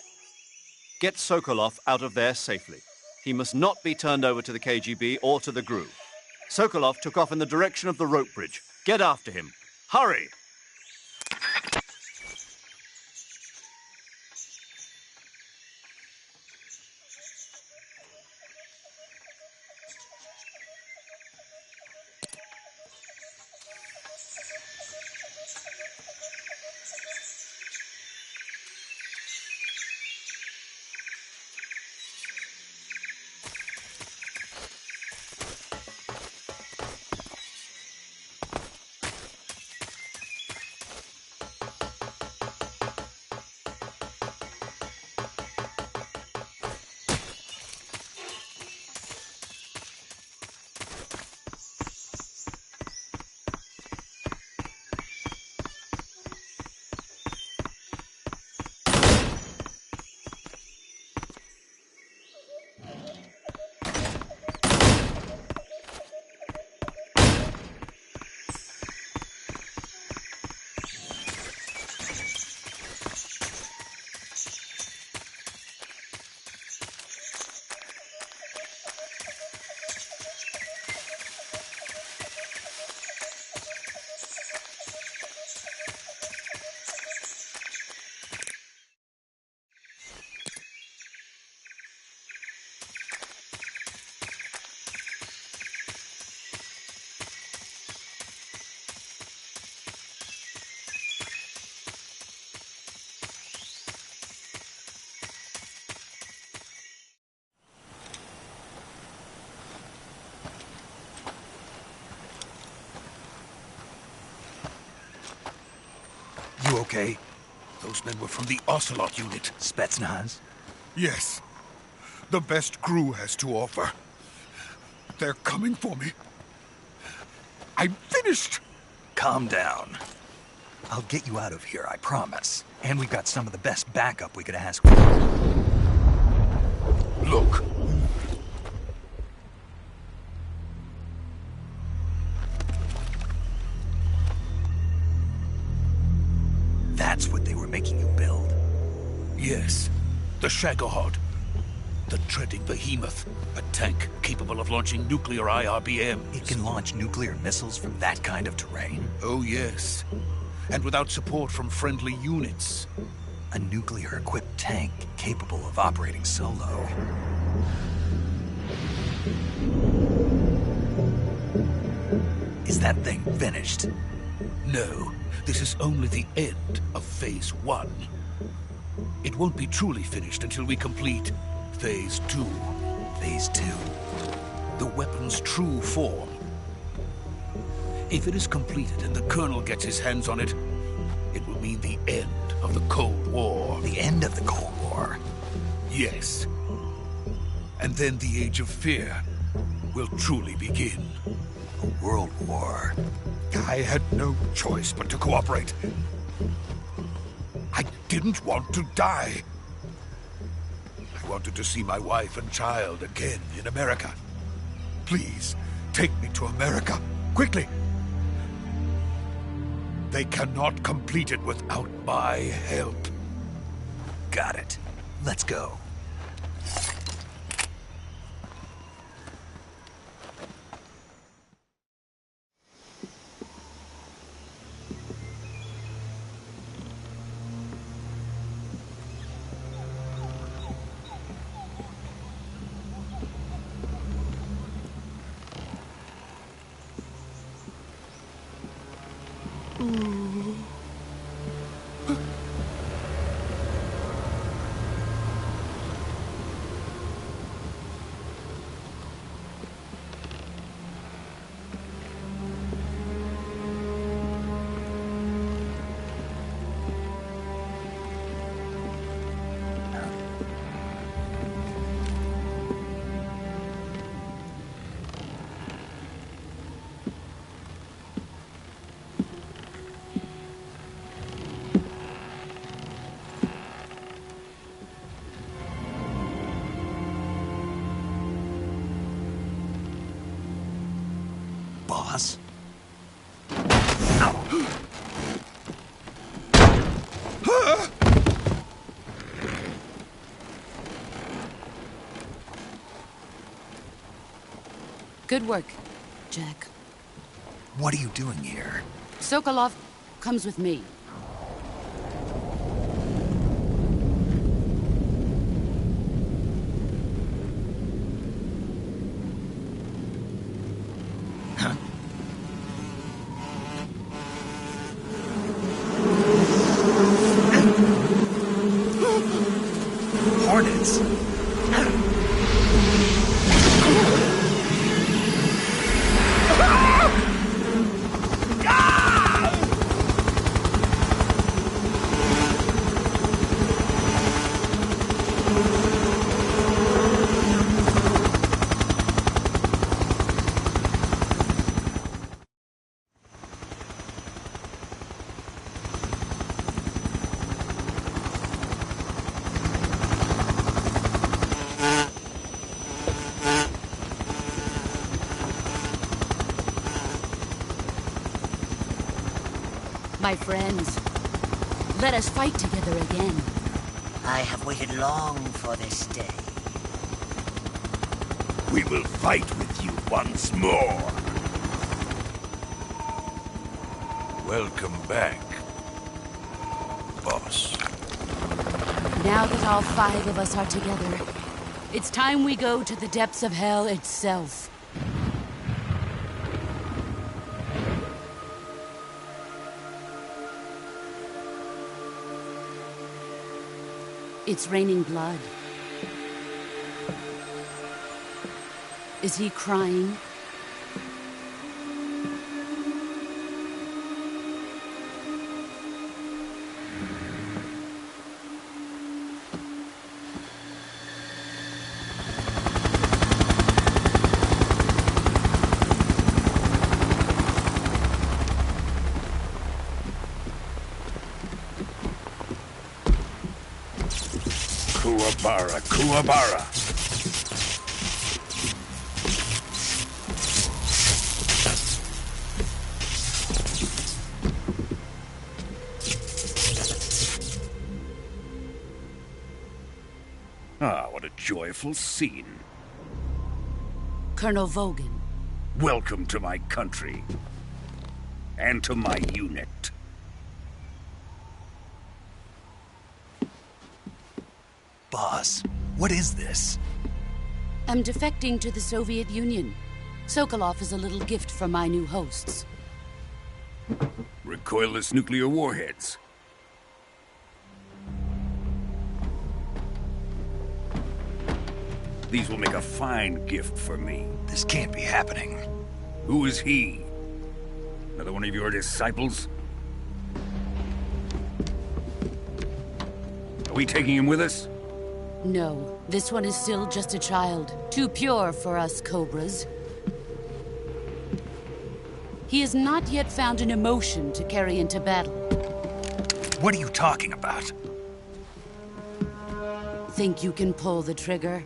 Get Sokolov out of there safely. He must not be turned over to the KGB or to the GRU. Sokolov took off in the direction of the rope bridge. Get after him. Hurry! okay? Those men were from the Ocelot unit. Spetsnaz? Yes. The best crew has to offer. They're coming for me. I'm finished! Calm down. I'll get you out of here, I promise. And we've got some of the best backup we could ask for. Look. That's what they were making you build? Yes. The Shagohod. The treading behemoth. A tank capable of launching nuclear IRBMs. It can launch nuclear missiles from that kind of terrain? Oh, yes. And without support from friendly units. A nuclear-equipped tank capable of operating solo. Is that thing finished? No. This is only the end of Phase 1. It won't be truly finished until we complete Phase 2. Phase 2? The weapon's true form. If it is completed and the Colonel gets his hands on it, it will mean the end of the Cold War. The end of the Cold War? Yes. And then the Age of Fear will truly begin. A world war. I had no choice but to cooperate. I didn't want to die. I wanted to see my wife and child again in America. Please, take me to America, quickly. They cannot complete it without my help. Got it. Let's go. Boss? Good work, Jack. What are you doing here? Sokolov comes with me. Hornets? My friends, let us fight together again. I have waited long for this day. We will fight with you once more. Welcome back, boss. Now that all 5 of us are together, it's time we go to the depths of hell itself. It's raining blood. Is he crying? Kuwabara, Kuwabara. Ah, what a joyful scene. Colonel Vogan. Welcome to my country. And to my unit. Boss, what is this? I'm defecting to the Soviet Union. Sokolov is a little gift from my new hosts. Recoilless nuclear warheads. These will make a fine gift for me. This can't be happening. Who is he? Another one of your disciples? Are we taking him with us? No, this one is still just a child. Too pure for us Cobras. He has not yet found an emotion to carry into battle. What are you talking about? Think you can pull the trigger?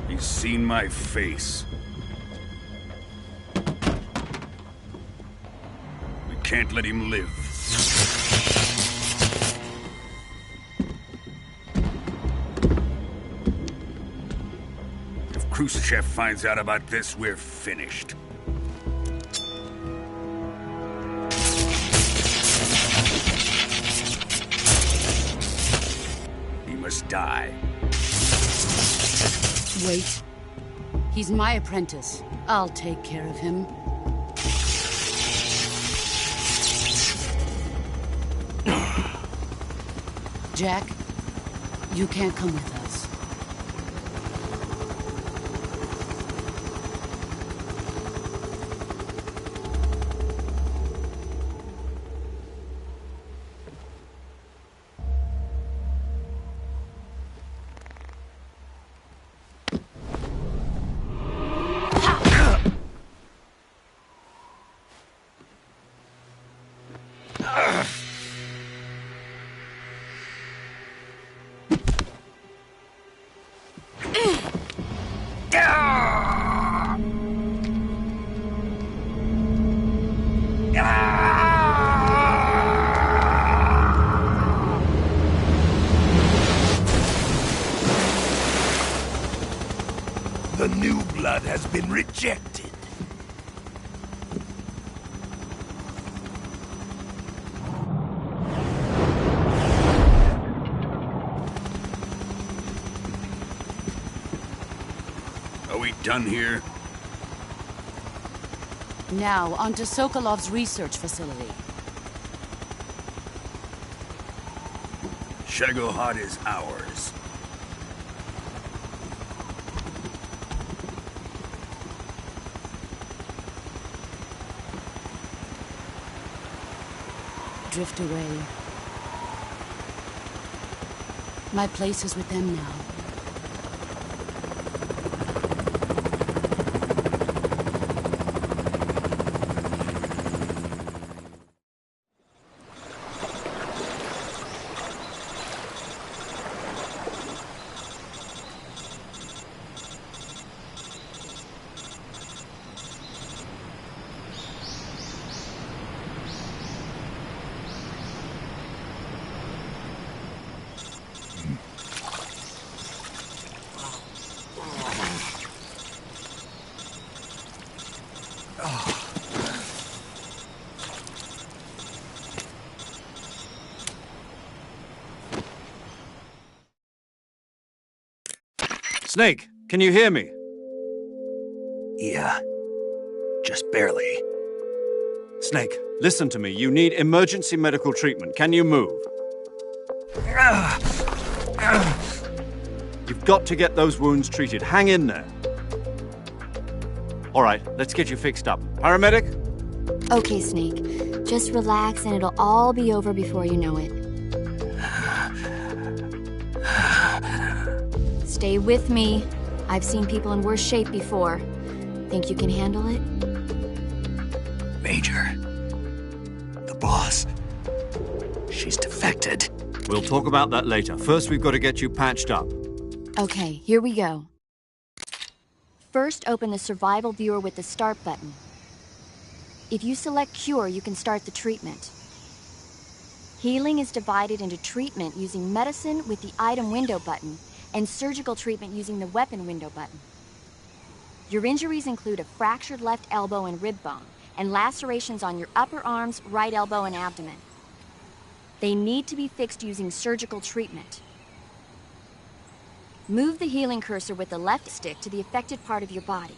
He's seen my face. We can't let him live. If Khrushchev finds out about this, we're finished. He must die. Wait. He's my apprentice. I'll take care of him. Jack, you can't come with us. The new blood has been rejected. Are we done here? Now, onto Sokolov's research facility. Shagohod is ours. Drift away. My place is with them now. Snake, can you hear me? Yeah. Just barely. Snake, listen to me. You need emergency medical treatment. Can you move? You've got to get those wounds treated. Hang in there. All right, let's get you fixed up. Paramedic? Okay, Snake. Just relax and it'll all be over before you know it. Stay with me. I've seen people in worse shape before. Think you can handle it? Major. The boss. She's defected. We'll talk about that later. First, we've got to get you patched up. Okay, here we go. First, open the survival viewer with the start button. If you select cure, you can start the treatment. Healing is divided into treatment using medicine with the item window button and surgical treatment using the weapon window button. Your injuries include a fractured left elbow and rib bone and lacerations on your upper arms, right elbow, and abdomen. They need to be fixed using surgical treatment. Move the healing cursor with the left stick to the affected part of your body.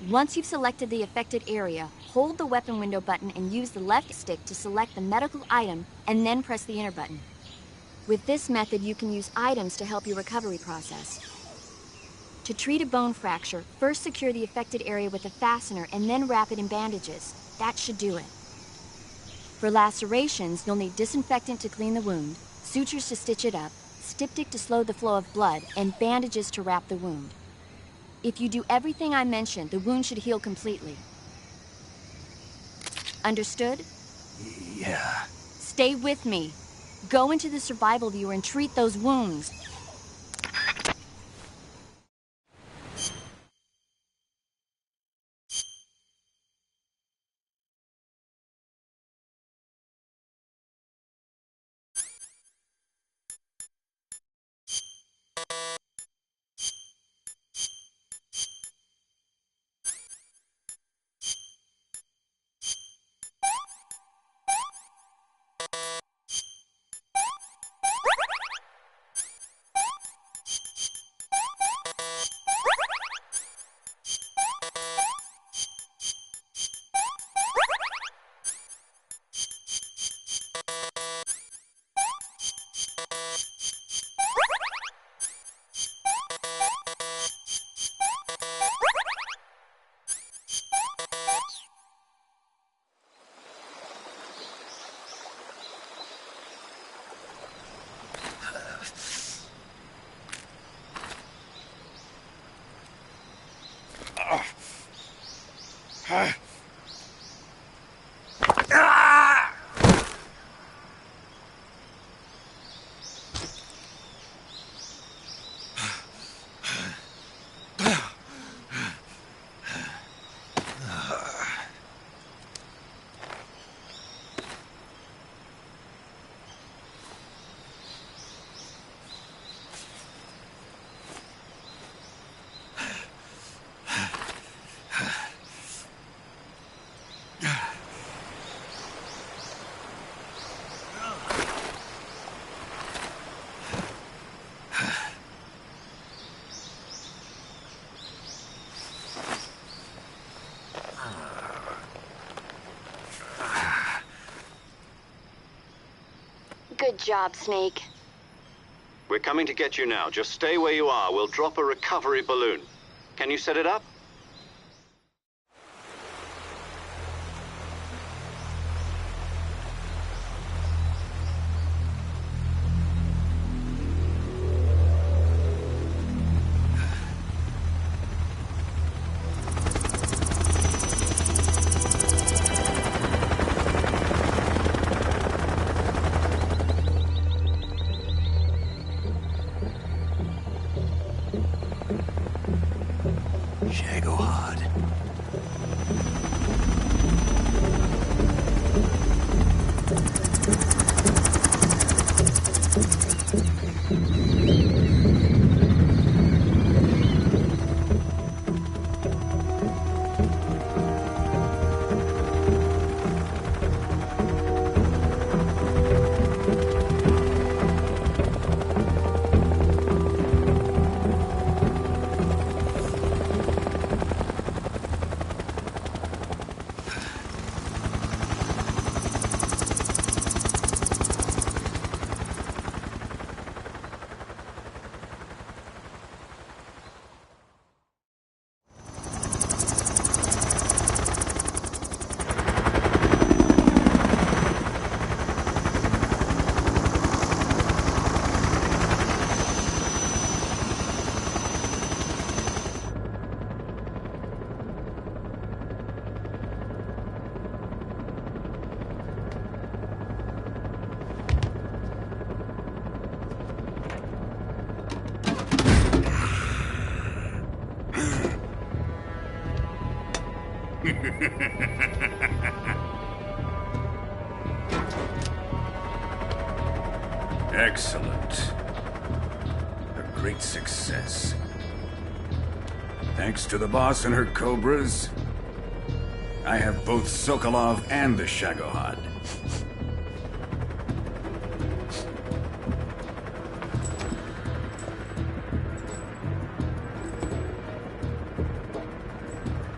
Once you've selected the affected area, hold the weapon window button and use the left stick to select the medical item and then press the enter button. With this method, you can use items to help your recovery process. To treat a bone fracture, first secure the affected area with a fastener and then wrap it in bandages. That should do it. For lacerations, you'll need disinfectant to clean the wound, sutures to stitch it up, styptic to slow the flow of blood, and bandages to wrap the wound. If you do everything I mentioned, the wound should heal completely. Understood? Yeah. Stay with me. Go into the survival viewer and treat those wounds. Good job, Snake. We're coming to get you now. Just stay where you are. We'll drop a recovery balloon. Can you set it up? Shit. Excellent. A great success. Thanks to the boss and her cobras, I have both Sokolov and the Shagohod.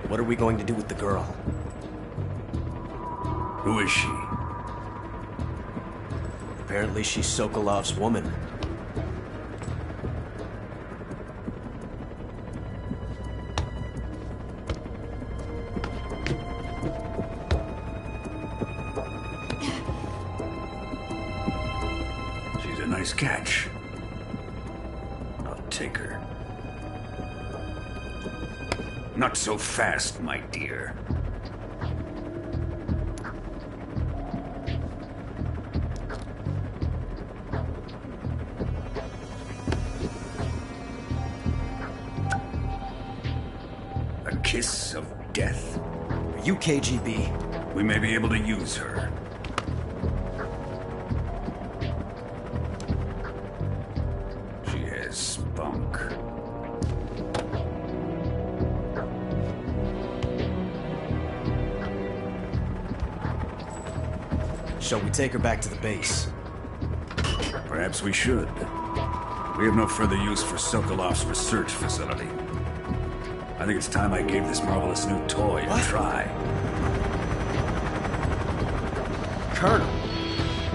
What are we going to do with the girl? Who is she? Apparently she's Sokolov's woman. She's a nice catch. I'll take her. Not so fast, my dear. A kiss of death. Are you KGB? We may be able to use her. She has spunk. Shall we take her back to the base? Perhaps we should. We have no further use for Sokolov's research facility. I think it's time I gave this marvelous new toy a try. Colonel,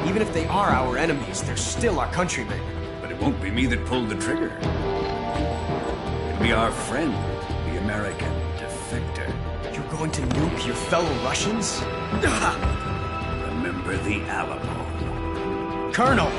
even if they are our enemies, they're still our countrymen. But it won't be me that pulled the trigger. It'll be our friend, the American defector. You're going to nuke your fellow Russians? Remember the Alamo. Colonel!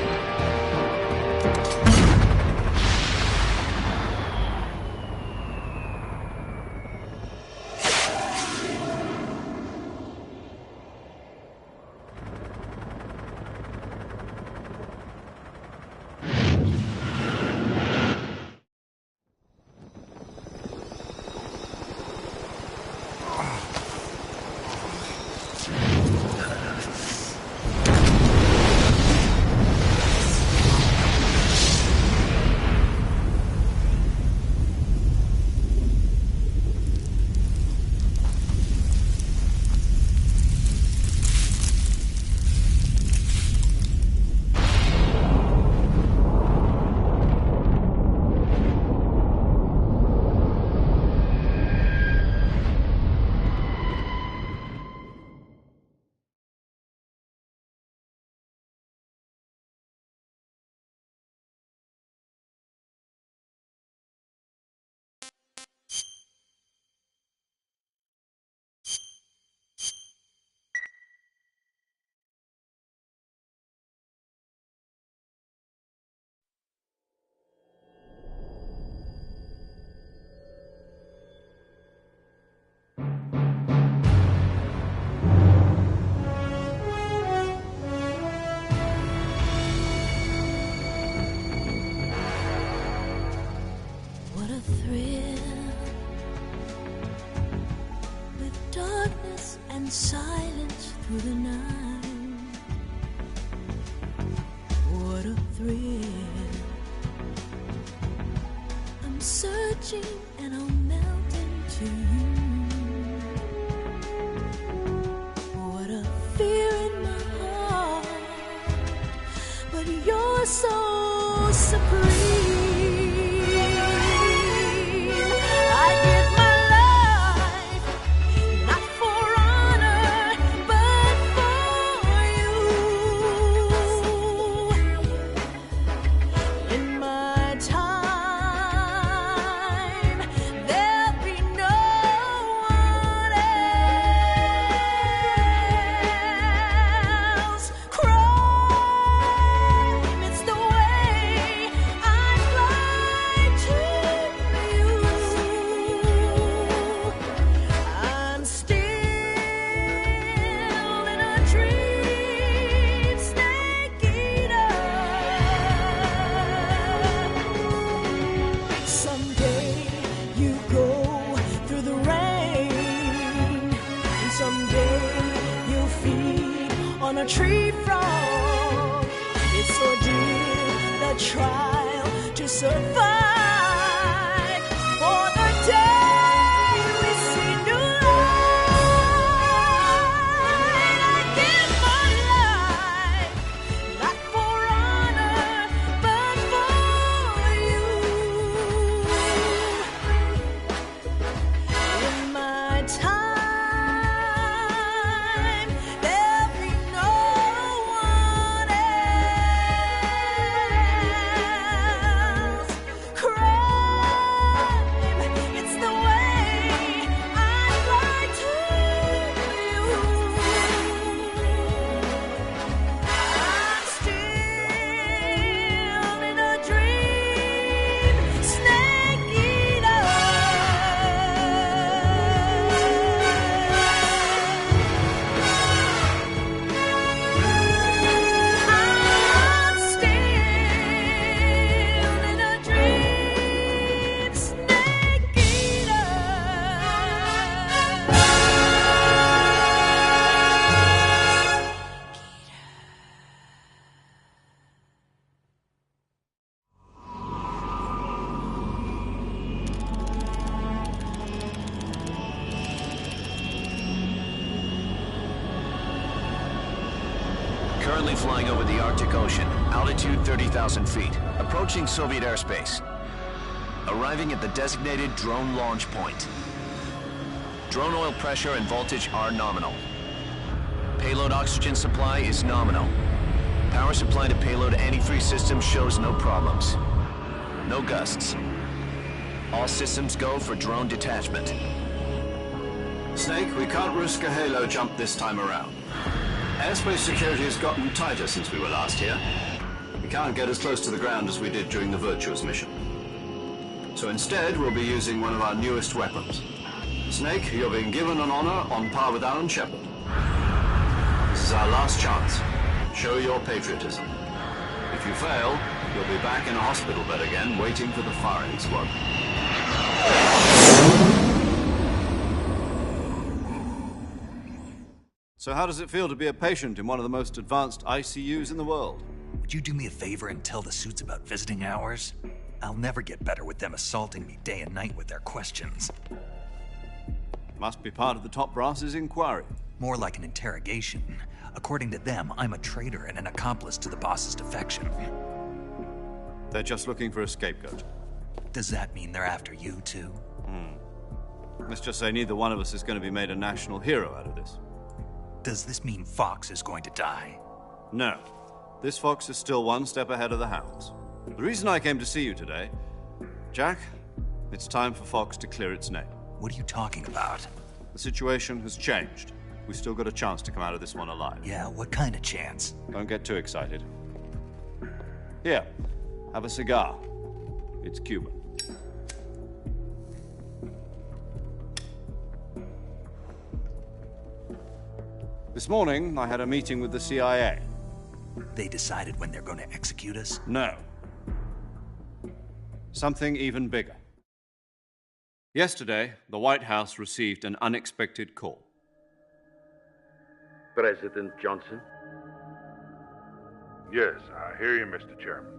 Silence through the night. What a thrill. I'm searching and I'll melt into you. What a fear in my heart, but you're so supreme. I give my I a tree frog. It's ordeal, the trial to survive. For the day we see new light, I give my life, not for honor, but for you. In my time, there'll be no one else. Crime, it's the way I lie to you. I'm still in a dream, snake eater. I'm still in a dream, snake eater. Currently flying over the Arctic Ocean, altitude 30,000 feet, approaching Soviet airspace. Arriving at the designated drone launch point. Drone oil pressure and voltage are nominal. Payload oxygen supply is nominal. Power supply to payload antifreeze system shows no problems. No gusts. All systems go for drone detachment. Snake, we can't risk a halo jump this time around. Airspace security has gotten tighter since we were last here. We can't get as close to the ground as we did during the Virtuous mission. So instead, we'll be using one of our newest weapons. Snake, you're being given an honor on par with Alan Shepard. This is our last chance. Show your patriotism. If you fail, you'll be back in a hospital bed again, waiting for the firing squad. So how does it feel to be a patient in one of the most advanced ICUs in the world? Would you do me a favor and tell the suits about visiting hours? I'll never get better with them assaulting me day and night with their questions. Must be part of the top brass's inquiry. More like an interrogation. According to them, I'm a traitor and an accomplice to the boss's defection. They're just looking for a scapegoat. Does that mean they're after you, too? Let's just say neither one of us is going to be made a national hero out of this. Does this mean Fox is going to die? No. This fox is still one step ahead of the hounds. The reason I came to see you today, Jack, it's time for Fox to clear its name. What are you talking about? The situation has changed. We've still got a chance to come out of this one alive. Yeah, what kind of chance? Don't get too excited. Here, have a cigar. It's Cuban. This morning, I had a meeting with the CIA. They decided when they're going to execute us? No. Something even bigger. Yesterday, the White House received an unexpected call. President Johnson? Yes, I hear you, Mr. Chairman.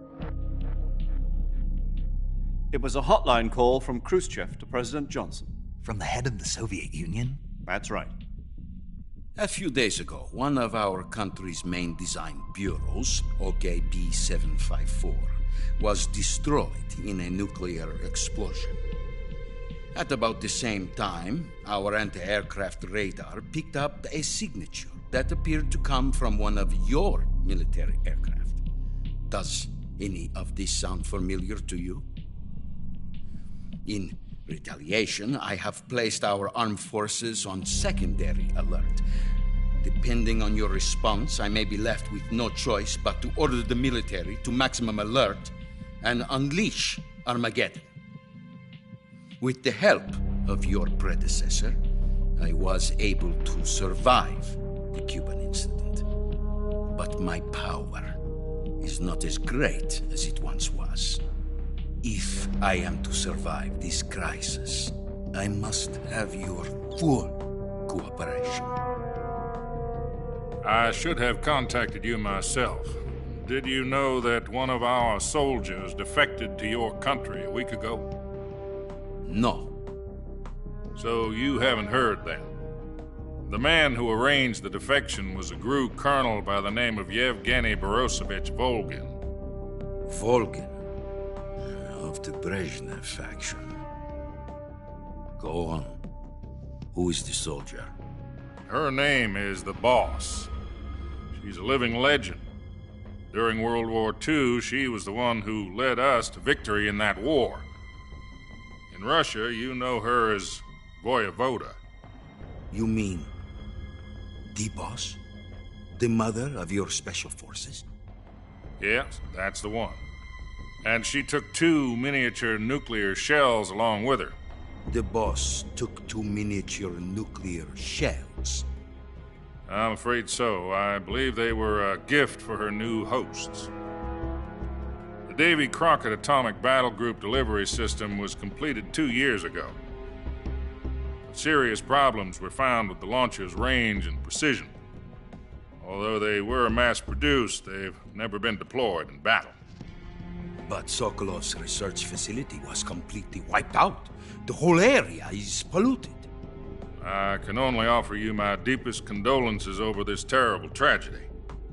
It was a hotline call from Khrushchev to President Johnson. From the head of the Soviet Union? That's right. A few days ago, one of our country's main design bureaus, OKB 754, was destroyed in a nuclear explosion. At about the same time, our anti-aircraft radar picked up a signature that appeared to come from one of your military aircraft. Does any of this sound familiar to you? In retaliation, I have placed our armed forces on secondary alert. Depending on your response, I may be left with no choice but to order the military to maximum alert and unleash Armageddon. With the help of your predecessor, I was able to survive the Cuban incident. But my power is not as great as it once was. If I am to survive this crisis, I must have your full cooperation. I should have contacted you myself. Did you know that one of our soldiers defected to your country a week ago? No. So you haven't heard then? The man who arranged the defection was a GRU colonel by the name of Yevgeny Borosovich Volgin. Volgin? Of the Brezhnev faction. Go on. Who is the soldier? Her name is the Boss. She's a living legend. During World War II, she was the one who led us to victory in that war. In Russia, you know her as Voyevoda. You mean the Boss? The mother of your special forces? Yes, that's the one. And she took 2 miniature nuclear shells along with her. The Boss took 2 miniature nuclear shells? I'm afraid so. I believe they were a gift for her new hosts. The Davy Crockett Atomic Battle Group delivery system was completed 2 years ago. Serious problems were found with the launcher's range and precision. Although they were mass-produced, they've never been deployed in battle. But Sokolov's research facility was completely wiped out. The whole area is polluted. I can only offer you my deepest condolences over this terrible tragedy.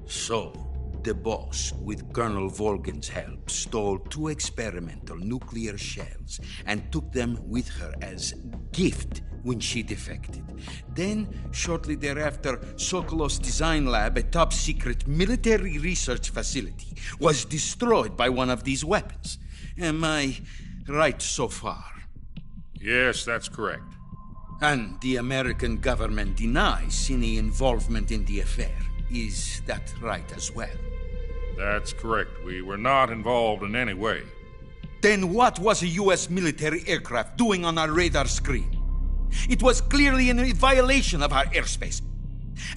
So, the Boss, with Colonel Volgin's help, stole 2 experimental nuclear shells and took them with her as gift when she defected. Then, shortly thereafter, Sokolov's design lab, a top-secret military research facility, was destroyed by one of these weapons. Am I right so far? Yes, that's correct. And the American government denies any involvement in the affair. Is that right as well? That's correct. We were not involved in any way. Then what was a U.S. military aircraft doing on our radar screen? It was clearly in violation of our airspace.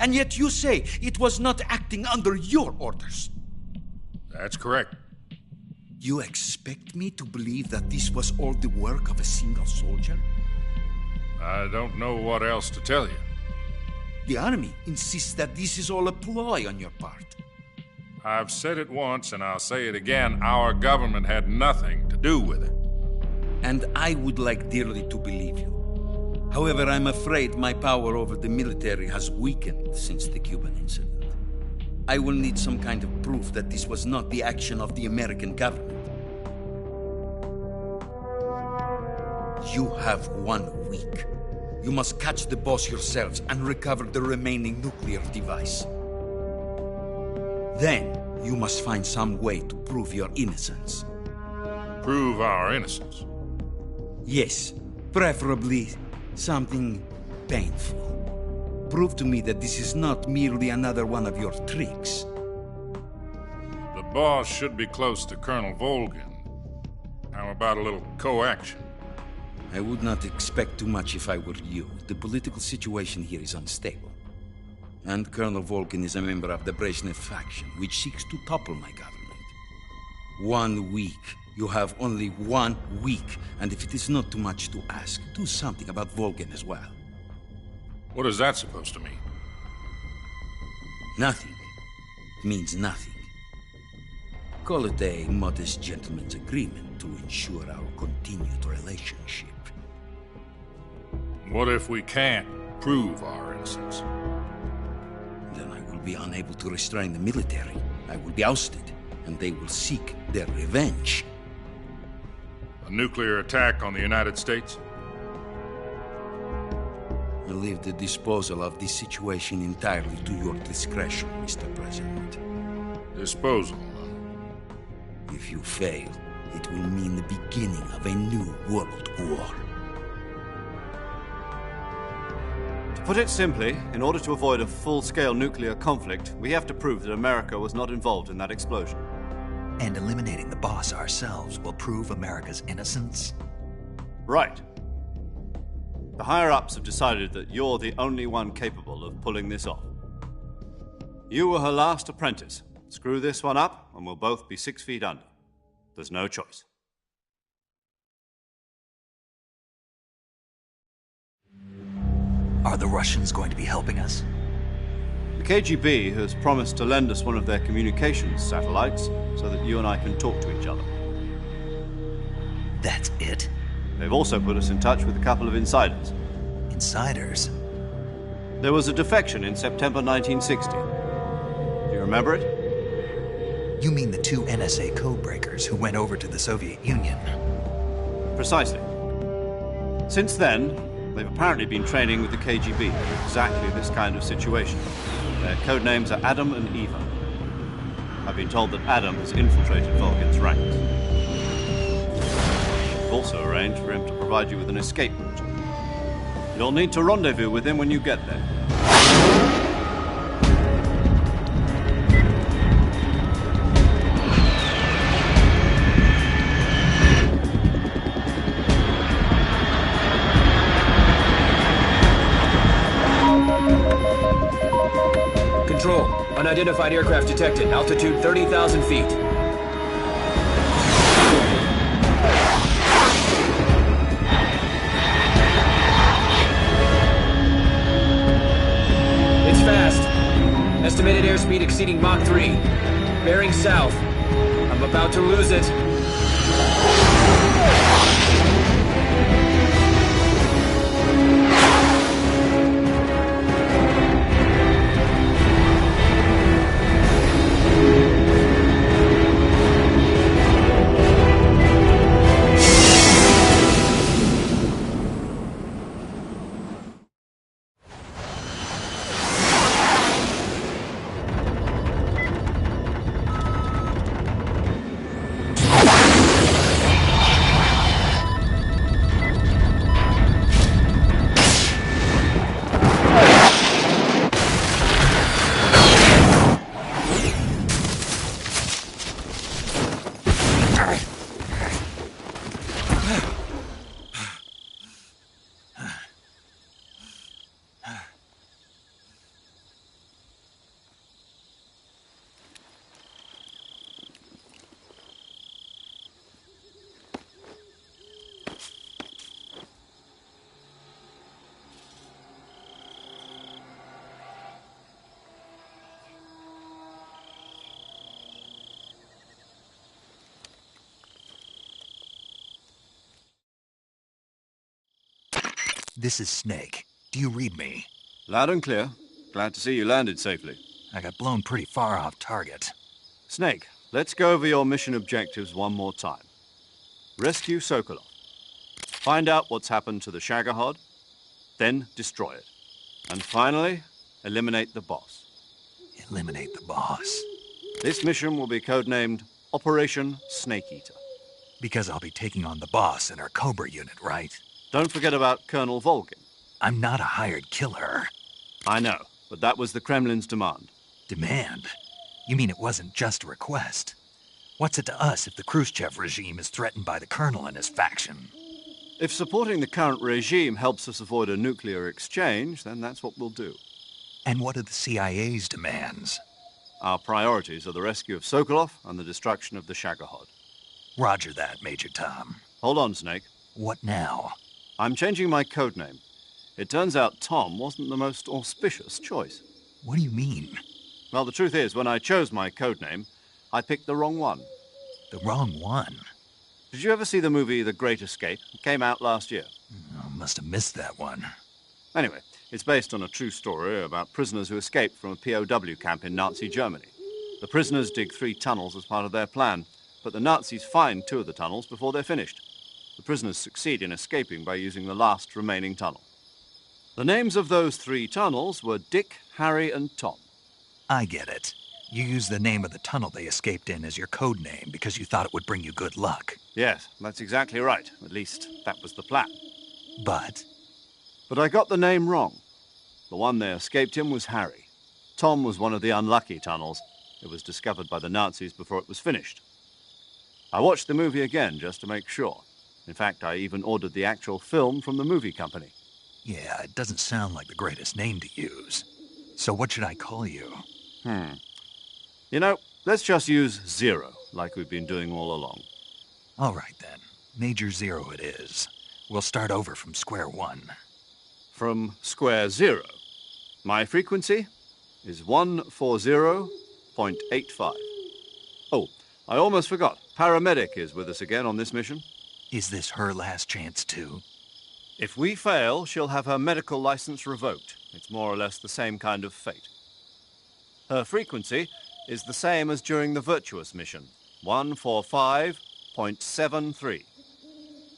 And yet you say it was not acting under your orders. That's correct. You expect me to believe that this was all the work of a single soldier? I don't know what else to tell you. The Army insists that this is all a ploy on your part. I've said it once and I'll say it again. Our government had nothing to do with it. And I would like dearly to believe you. However, I'm afraid my power over the military has weakened since the Cuban incident. I will need some kind of proof that this was not the action of the American government. You have 1 week. You must catch the Boss yourselves and recover the remaining nuclear device. Then, you must find some way to prove your innocence. Prove our innocence? Yes, preferably something painful. Prove to me that this is not merely another one of your tricks. The Boss should be close to Colonel Volgin. How about a little coaction? I would not expect too much if I were you. The political situation here is unstable. And Colonel Volgin is a member of the Brezhnev faction, which seeks to topple my government. 1 week. You have only 1 week. And if it is not too much to ask, do something about Volgin as well. What is that supposed to mean? Nothing. It means nothing. Call it a modest gentleman's agreement to ensure our continued relationship. What if we can't prove our innocence? Then I will be unable to restrain the military. I will be ousted, and they will seek their revenge. A nuclear attack on the United States? I leave the disposal of this situation entirely to your discretion, Mr. President. Disposal? If you fail, it will mean the beginning of a new world war. To put it simply, in order to avoid a full-scale nuclear conflict, we have to prove that America was not involved in that explosion. And eliminating the Boss ourselves will prove America's innocence? Right. The higher-ups have decided that you're the only one capable of pulling this off. You were her last apprentice. Screw this one up, and we'll both be 6 feet under. There's no choice. Are the Russians going to be helping us? KGB has promised to lend us one of their communications satellites so that you and I can talk to each other. That's it? They've also put us in touch with a couple of insiders. Insiders? There was a defection in September 1960. Do you remember it? You mean the two NSA codebreakers who went over to the Soviet Union? Precisely. Since then, they've apparently been training with the KGB for exactly this kind of situation. Their code names are Adam and Eva. I've been told that Adam has infiltrated Vulcan's ranks. I've also arranged for him to provide you with an escape route. You'll need to rendezvous with him when you get there. Control. Unidentified aircraft detected. Altitude 30,000 feet. It's fast. Estimated airspeed exceeding Mach 3. Bearing south. I'm about to lose it. This is Snake. Do you read me? Loud and clear. Glad to see you landed safely. I got blown pretty far off target. Snake, let's go over your mission objectives one more time. Rescue Sokolov. Find out what's happened to the Shagohod, then destroy it. And finally, eliminate the boss. Eliminate the boss? This mission will be codenamed Operation Snake Eater. Because I'll be taking on the boss in our Cobra unit, right? Don't forget about Colonel Volgin. I'm not a hired killer. I know, but that was the Kremlin's demand. Demand? You mean it wasn't just a request? What's it to us if the Khrushchev regime is threatened by the Colonel and his faction? If supporting the current regime helps us avoid a nuclear exchange, then that's what we'll do. And what are the CIA's demands? Our priorities are the rescue of Sokolov and the destruction of the Shagohod. Roger that, Major Tom. Hold on, Snake. What now? I'm changing my codename. It turns out Tom wasn't the most auspicious choice. What do you mean? Well, the truth is, when I chose my codename, I picked the wrong one. The wrong one? Did you ever see the movie The Great Escape? It came out last year. Oh, must have missed that one. Anyway, it's based on a true story about prisoners who escaped from a POW camp in Nazi Germany. The prisoners dig 3 tunnels as part of their plan, but the Nazis find 2 of the tunnels before they're finished. The prisoners succeed in escaping by using the last remaining tunnel. The names of those 3 tunnels were Dick, Harry, and Tom. I get it. You used the name of the tunnel they escaped in as your code name because you thought it would bring you good luck. Yes, that's exactly right. At least, that was the plan. But I got the name wrong. The one they escaped in was Harry. Tom was one of the unlucky tunnels. It was discovered by the Nazis before it was finished. I watched the movie again just to make sure. In fact, I even ordered the actual film from the movie company. Yeah, it doesn't sound like the greatest name to use. So what should I call you? You know, let's just use Zero, like we've been doing all along. All right, then. Major Zero it is. We'll start over from square one. From square zero. My frequency is 140.85. Oh, I almost forgot. Paramedic is with us again on this mission. Is this her last chance, too? If we fail, she'll have her medical license revoked. It's more or less the same kind of fate. Her frequency is the same as during the Virtuous mission, 145.73.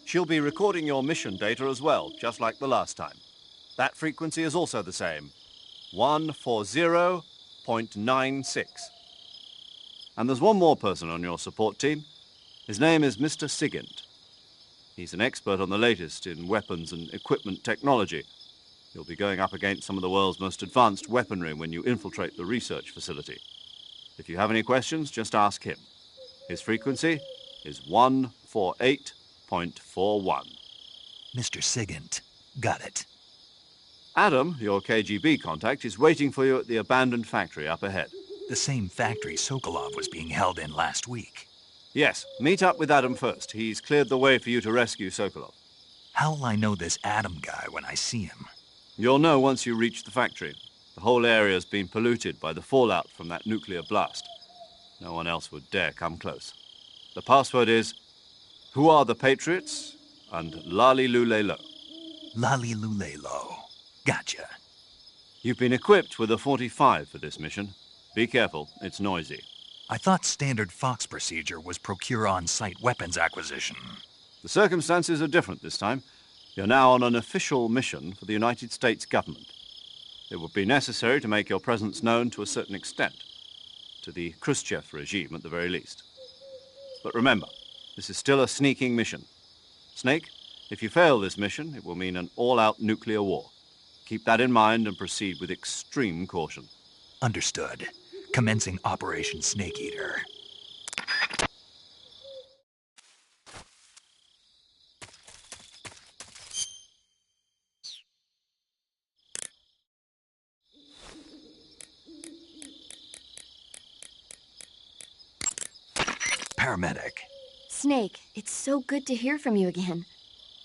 She'll be recording your mission data as well, just like the last time. That frequency is also the same, 140.96. And there's one more person on your support team. His name is Mr. Sigint. He's an expert on the latest in weapons and equipment technology. You'll be going up against some of the world's most advanced weaponry when you infiltrate the research facility. If you have any questions, just ask him. His frequency is 148.41. Mr. Sigint. Got it. Adam, your KGB contact, is waiting for you at the abandoned factory up ahead. The same factory Sokolov was being held in last week. Yes, meet up with Adam first. He's cleared the way for you to rescue Sokolov. How'll I know this Adam guy when I see him? You'll know once you reach the factory. The whole area's been polluted by the fallout from that nuclear blast. No one else would dare come close. The password is, "Who are the Patriots?" and Lali Lulelo. Lali Lulelo. Gotcha. You've been equipped with a 45 for this mission. Be careful, it's noisy. I thought standard Fox procedure was procure on-site weapons acquisition. The circumstances are different this time. You're now on an official mission for the United States government. It would be necessary to make your presence known to a certain extent, to the Khrushchev regime at the very least. But remember, this is still a sneaking mission. Snake, if you fail this mission, it will mean an all-out nuclear war. Keep that in mind and proceed with extreme caution. Understood. Commencing Operation Snake Eater. Paramedic. Snake, it's so good to hear from you again.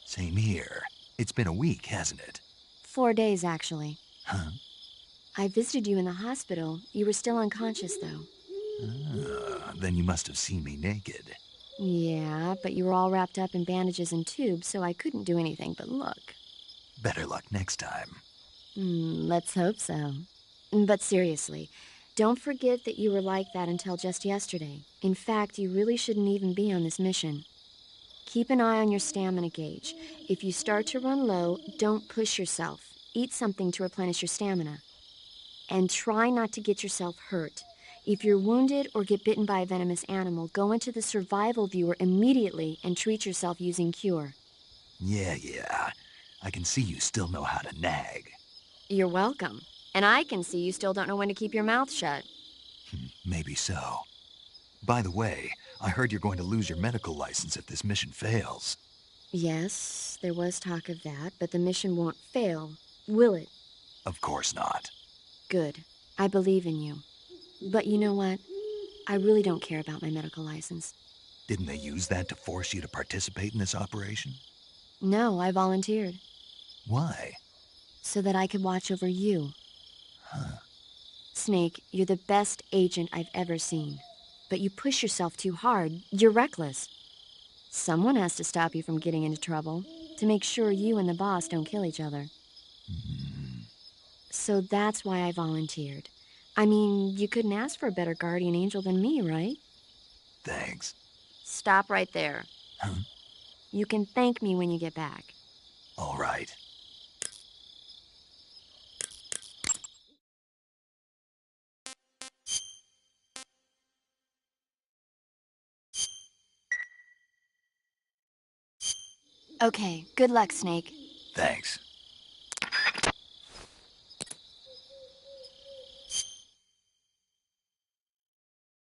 Same here. It's been a week, hasn't it? 4 days, actually. Huh? I visited you in the hospital. You were still unconscious, though. Then you must have seen me naked. Yeah, but you were all wrapped up in bandages and tubes, so I couldn't do anything but look. Better luck next time. Let's hope so. But seriously, don't forget that you were like that until just yesterday. In fact, you really shouldn't even be on this mission. Keep an eye on your stamina gauge. If you start to run low, don't push yourself. Eat something to replenish your stamina. And try not to get yourself hurt. If you're wounded or get bitten by a venomous animal, go into the survival viewer immediately and treat yourself using Cure. Yeah. I can see you still know how to nag. You're welcome. And I can see you still don't know when to keep your mouth shut. Maybe so. By the way, I heard you're going to lose your medical license if this mission fails. Yes, there was talk of that, but the mission won't fail, will it? Of course not. Good. I believe in you. But you know what? I really don't care about my medical license. Didn't they use that to force you to participate in this operation? No, I volunteered. Why? So that I could watch over you. Huh. Snake, you're the best agent I've ever seen. But you push yourself too hard. You're reckless. Someone has to stop you from getting into trouble, to make sure you and the boss don't kill each other. So that's why I volunteered. I mean, you couldn't ask for a better guardian angel than me, right? Thanks. Stop right there. Huh? You can thank me when you get back. All right. Okay, good luck, Snake. Thanks.